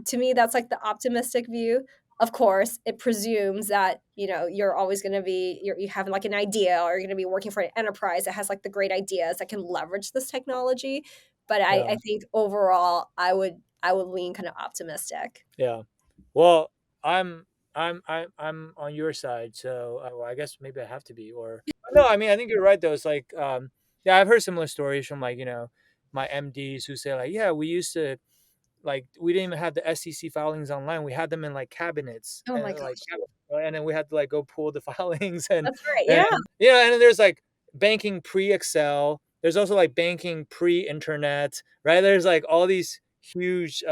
[SPEAKER 1] to me that's like the optimistic view. Of course it presumes that you're always going to be you have like an idea or you're going to be working for an enterprise that has like the great ideas that can leverage this technology, but I
[SPEAKER 2] Yeah.
[SPEAKER 1] think overall I would lean kind of optimistic.
[SPEAKER 2] Yeah. Well, I'm I'm on your side, so well, I guess maybe I have to be. Or no, I mean I think you're right though. It's like yeah, I've heard similar stories from like my MDs who say like, yeah, we used to like we didn't even have the SEC filings online. We had them in like cabinets
[SPEAKER 1] Oh my
[SPEAKER 2] and
[SPEAKER 1] gosh,
[SPEAKER 2] and then we had to like go pull the filings and
[SPEAKER 1] that's right,
[SPEAKER 2] and
[SPEAKER 1] yeah.
[SPEAKER 2] and then there's like banking pre Excel. There's also like banking pre internet, right? There's like all these huge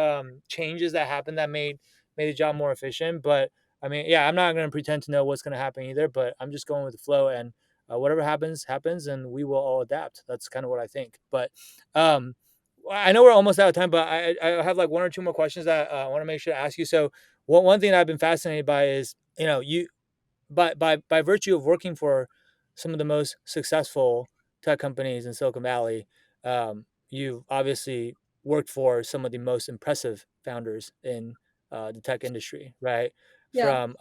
[SPEAKER 2] changes that happened that made the job more efficient. But I mean, yeah, I'm not going to pretend to know what's going to happen either. But I'm just going with the flow, and whatever happens, happens, and we will all adapt. That's kind of what I think. But um, I know we're almost out of time, but I have like one or two more questions that I want to make sure to ask you. So one thing that I've been fascinated by is you by virtue of working for some of the most successful tech companies in Silicon Valley, you've obviously worked for some of the most impressive founders in the tech industry, right?
[SPEAKER 1] Yeah,
[SPEAKER 2] From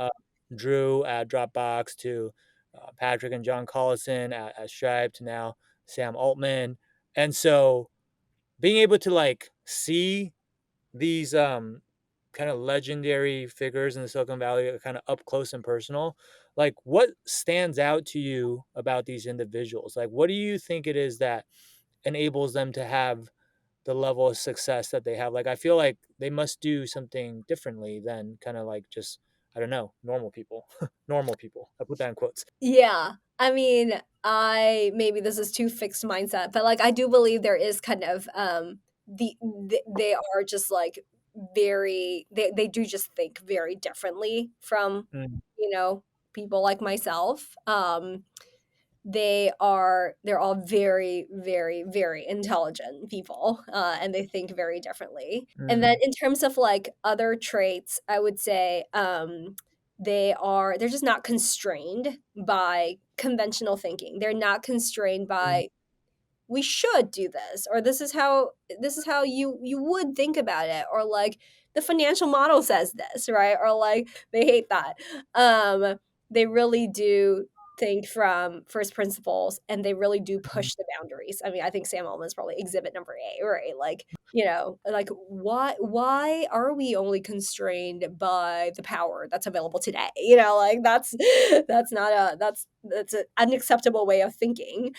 [SPEAKER 2] Drew at Dropbox to Patrick and John Collison at Stripe to now Sam Altman. And so being able to like see these kind of legendary figures in the Silicon Valley are kind of up close and personal, like what stands out to you about these individuals? Like what do you think it is that enables them to have the level of success that they have? Like I feel like they must do something differently than kind of like just, I don't know, normal people. Normal people. I put that in quotes.
[SPEAKER 1] Yeah. I mean, I maybe this is too fixed mindset, but, like, I do believe there is kind of, they are just, like, they do just think very differently from,
[SPEAKER 2] Mm,
[SPEAKER 1] you know, people like myself. They're all very, very, very intelligent people, and they think very differently. And then
[SPEAKER 2] mm,
[SPEAKER 1] in terms of, like, other traits, I would say, they're just not constrained by conventional thinking. They're not constrained
[SPEAKER 2] mm,
[SPEAKER 1] by we should do this, or this is how you would think about it, or like the financial model says this, right? Or like they hate that. They really do think from first principles, and they really do
[SPEAKER 2] mm.
[SPEAKER 1] push the boundaries. I mean, I think Sam Altman is probably exhibit number A, right? Like, like why are we only constrained by the power that's available today? Like that's an unacceptable way of thinking.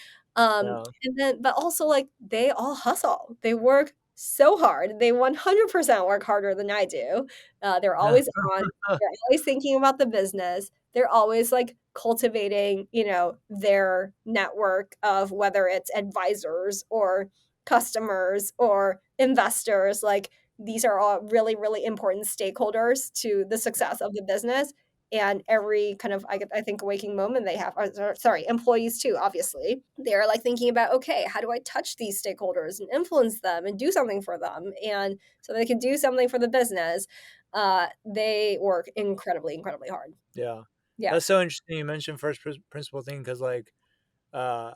[SPEAKER 2] Yeah.
[SPEAKER 1] And then but also, like, they all hustle. They work so hard. They 100% work harder than I do. They're always on. They're always thinking about the business. They're always, like, cultivating, their network of whether it's advisors or customers or investors. Like, these are all really, really important stakeholders to the success of the business, and every kind of I think waking moment they have, or sorry, employees too, obviously they're like thinking about, okay, how do I touch these stakeholders and influence them and do something for them, and so they can do something for the business. They work incredibly, incredibly hard.
[SPEAKER 2] Yeah.
[SPEAKER 1] Yeah.
[SPEAKER 2] That's so interesting. You mentioned principle thing because like uh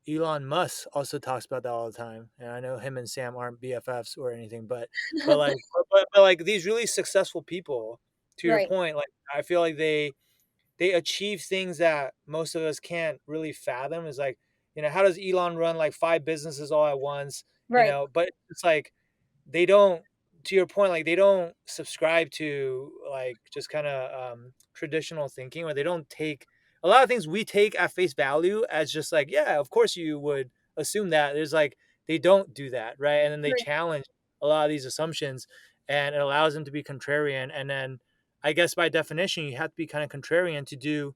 [SPEAKER 2] Elon Musk also talks about that all the time, and I know him and Sam aren't BFFs or anything, but like but like these really successful people, to your
[SPEAKER 1] Right.
[SPEAKER 2] point, like I feel like they achieve things that most of us can't really fathom. Is like, how does Elon run like five businesses all at once?
[SPEAKER 1] Right.
[SPEAKER 2] But it's like they don't, to your point, like they don't subscribe to like just kind of traditional thinking, or they don't take a lot of things we take at face value as just like, yeah, of course you would assume that. There's like they don't do that, right? And then they
[SPEAKER 1] Right.
[SPEAKER 2] challenge a lot of these assumptions, and it allows them to be contrarian. And then I guess by definition you have to be kind of contrarian to do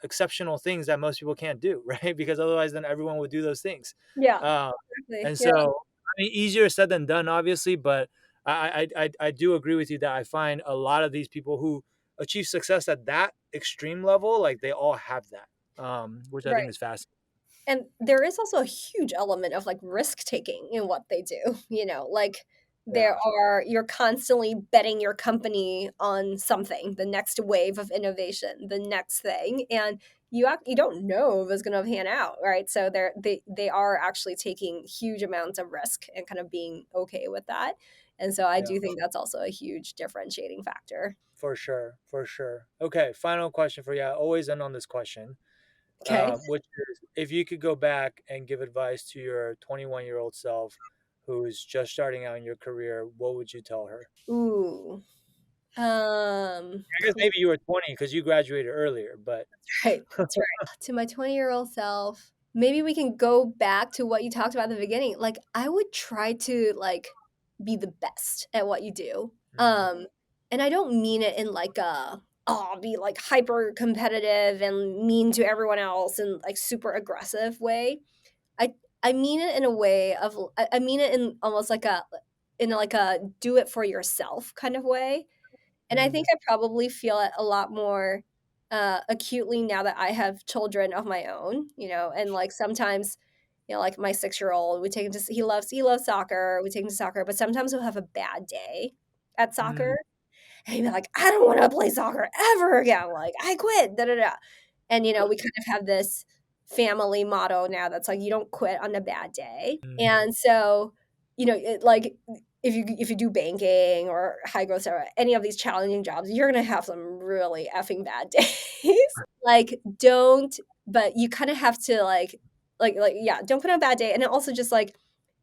[SPEAKER 2] exceptional things that most people can't do, right? Because otherwise then everyone would do those things.
[SPEAKER 1] Yeah.
[SPEAKER 2] um,
[SPEAKER 1] Exactly.
[SPEAKER 2] and
[SPEAKER 1] Yeah.
[SPEAKER 2] so I mean, easier said than done, obviously, but I do agree with you that I find a lot of these people who achieve success at that extreme level, like they all have that, which I think
[SPEAKER 1] Right.
[SPEAKER 2] is fascinating.
[SPEAKER 1] And there is also a huge element of, like, risk taking in what they do, like,
[SPEAKER 2] Yeah,
[SPEAKER 1] you're constantly betting your company on something, the next wave of innovation, the next thing, and you don't know if it's gonna pan out, right? So they are actually taking huge amounts of risk and kind of being okay with that, and so I
[SPEAKER 2] yeah,
[SPEAKER 1] do think that's also a huge differentiating factor.
[SPEAKER 2] for sure, for sure. Okay, final question for you. I always end on this question,
[SPEAKER 1] Okay.
[SPEAKER 2] which is if you could go back and give advice to your 21-year-old self who's just starting out in your career, what would you tell her?
[SPEAKER 1] Ooh.
[SPEAKER 2] I guess maybe you were 20 because you graduated earlier, but
[SPEAKER 1] Right, that's right. To my 20-year-old self, maybe we can go back to what you talked about at the beginning. Like, I would try to, like, be the best at what you do.
[SPEAKER 2] mm,
[SPEAKER 1] And I don't mean it in like a, "Oh, be, like, hyper competitive and mean to everyone else and, like, super aggressive way." I mean it in a way of I mean it in almost like a do it for yourself kind of way. And I think
[SPEAKER 2] mm,
[SPEAKER 1] I probably feel it a lot more, acutely now that I have children of my own, and, like, sometimes, like, my six-year-old, we take him to he loves soccer, we take him to soccer, but sometimes he'll have a bad day at
[SPEAKER 2] mm,
[SPEAKER 1] soccer, and he'll be like, "I don't wanna play soccer ever again," like, "I quit, da da da." And, we kind of have this family motto now that's like, you don't quit on a bad day.
[SPEAKER 2] mm,
[SPEAKER 1] And so, like, if you do banking or high growth or any of these challenging jobs, you're gonna have some really effing bad days. Like, don't but you kinda have to, yeah, don't put on a bad day, and then also just, like,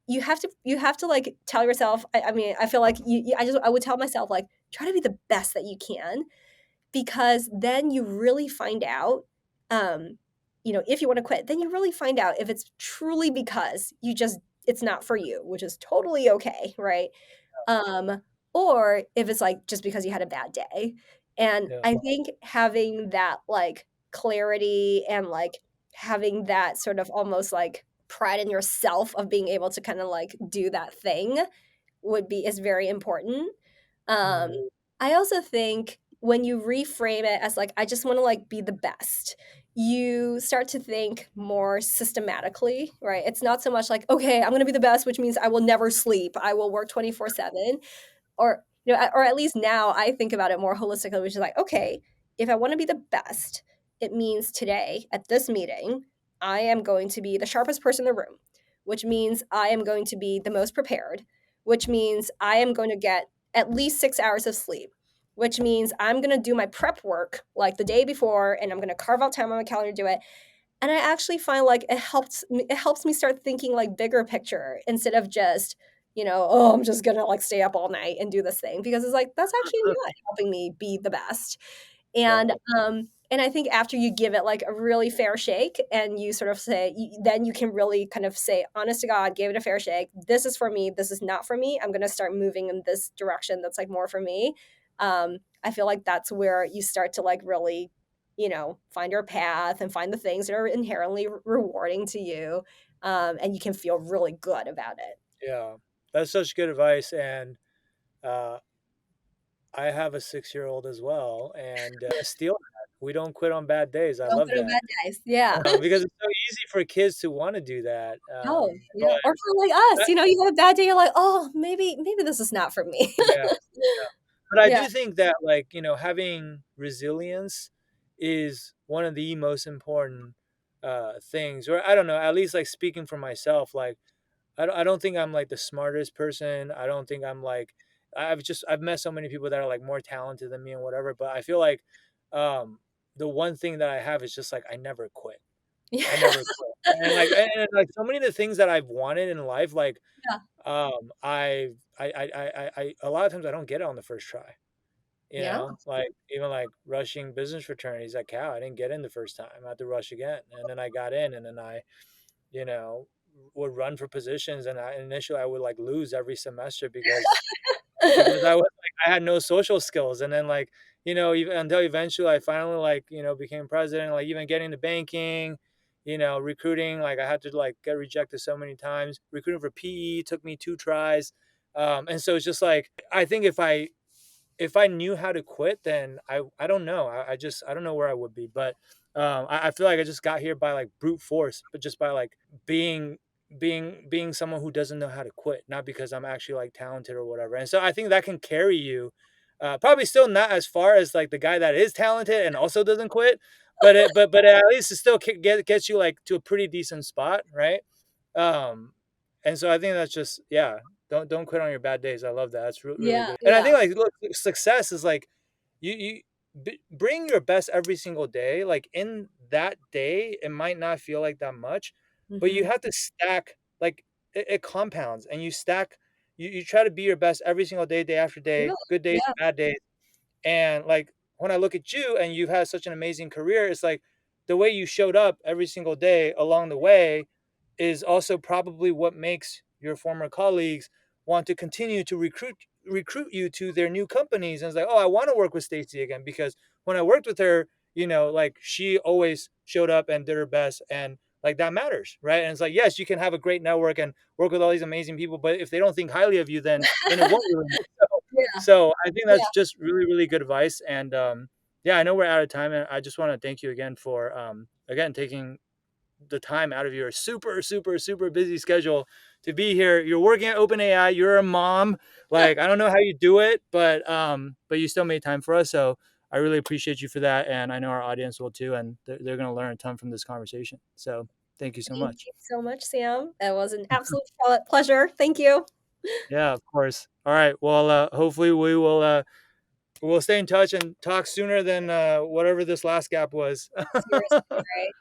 [SPEAKER 1] you have to like tell yourself. I mean, I feel like I would tell myself like try to be the best that you can, because then you really find out, um, if you want to quit, then you really find out if it's truly because it's not for you, which is totally okay, right? Um, or if it's like just because you had a bad day. And
[SPEAKER 2] Yeah.
[SPEAKER 1] I think having that like clarity and like having that sort of almost like pride in yourself of being able to kind of like do that thing is very important. Um,
[SPEAKER 2] Mhm.
[SPEAKER 1] I also think when you reframe it as like, I just want to like be the best, you start to think more systematically, right? It's not so much like, okay, I'm going to be the best, which means I will never sleep. I will work 24/7, or or at least now I think about it more holistically, which is like, okay, if I want to be the best, it means today at this meeting I am going to be the sharpest person in the room, which means I am going to be the most prepared, which means I am going to get at least 6 hours of sleep, which means I'm going to do my prep work like the day before, and I'm going to carve out time on my calendar to do it. And I actually find like it helps me start thinking like bigger picture instead of just, oh, I'm just gonna like stay up all night and do this thing, because it's like that's actually not helping me be the best.
[SPEAKER 2] Yeah.
[SPEAKER 1] And I think after you give it like a really fair shake and you sort of say, then you can really kind of say, honest to God, give it a fair shake. This is for me. This is not for me. I'm going to start moving in this direction that's like more for me. I feel like that's where you start to like really, find your path and find the things that are inherently rewarding to you. And you can feel really good about it.
[SPEAKER 2] Yeah. That's such good advice. And uh, I have a 6-year-old as well, and steal that. We don't quit on bad days. I
[SPEAKER 1] Don't
[SPEAKER 2] love
[SPEAKER 1] go to
[SPEAKER 2] that
[SPEAKER 1] bad days. Yeah.
[SPEAKER 2] because it's so easy for kids to want to do that.
[SPEAKER 1] Oh,
[SPEAKER 2] But
[SPEAKER 1] yeah. Or for like us,
[SPEAKER 2] that,
[SPEAKER 1] you have a bad day, you're like, oh, maybe this is not for me.
[SPEAKER 2] yeah, yeah. But I
[SPEAKER 1] Yeah.
[SPEAKER 2] do think that, like, having resilience is one of the most important things. Or I don't know, at least like speaking for myself, like I don't think I'm like the smartest person. I don't think I'm like I've met so many people that are like more talented than me and whatever, but I feel like um the one thing that I have is just like I never quit. I
[SPEAKER 1] Yeah.
[SPEAKER 2] never quit. And like like so many of the things that I've wanted in life, like
[SPEAKER 1] Yeah.
[SPEAKER 2] a lot of times I don't get it on the first try.
[SPEAKER 1] Yeah.
[SPEAKER 2] Like even like rushing business fraternities at Cal, I didn't get in the first time. I had to rush again. And then I got in, and then I you know, would run for positions, and initially I would like lose every semester because I had no social skills, and then like even until eventually I finally like became president, like even getting to banking, recruiting, like I had to like get rejected so many times. Recruiting for PE took me 2 tries, and so it's just like I think if I knew how to quit, then I don't know. I don't know where I would be. But I feel like I just got here by like brute force, but just by like being being someone who doesn't know how to quit, not because I'm actually like talented or whatever. And so I think that can carry you. Probably still not as far as like the guy that is talented and also doesn't quit, but at least it still gets you like to a pretty decent spot, right? Um, and so I think that's just yeah. Don't quit on your bad days. I love that. That's really
[SPEAKER 1] Yeah.
[SPEAKER 2] good. And I
[SPEAKER 1] Yeah.
[SPEAKER 2] think like look, success is like you bring your best every single day. Like in that day, it might not feel like that much, but you
[SPEAKER 1] Mhm.
[SPEAKER 2] have to stack like it compounds, and you stack. You try to be your best every single day, day after day.
[SPEAKER 1] Really?
[SPEAKER 2] Good days,
[SPEAKER 1] Yeah.
[SPEAKER 2] bad days. And like when I look at you and you've had such an amazing career, it's like the way you showed up every single day along the way is also probably what makes your former colleagues want to continue to recruit you to their new companies. And it's like, oh, I want to work with Stacie again because when I worked with her, like she always showed up and did her best, and like that matters, right? And it's like, yes, you can have a great network and work with all these amazing people, but if they don't think highly of you, then it won't really matter.
[SPEAKER 1] Yeah.
[SPEAKER 2] So I think
[SPEAKER 1] Yeah.
[SPEAKER 2] that's just really, really good advice. And yeah, I know we're out of time, and I just want to thank you again for again taking the time out of your super, super, super busy schedule to be here. You're working at OpenAI. You're a mom. Like I don't know how you do it, but you still made time for us. So I really appreciate you for that, and I know our audience will too, and they're going to learn a ton from this conversation. So thank you so
[SPEAKER 1] Thank
[SPEAKER 2] much.
[SPEAKER 1] you so much, Sam. It was an absolute pleasure. Thank you.
[SPEAKER 2] Yeah, of course. All right. Well, hopefully we'll stay in touch and talk sooner than whatever this last gap was.
[SPEAKER 1] Seriously, right?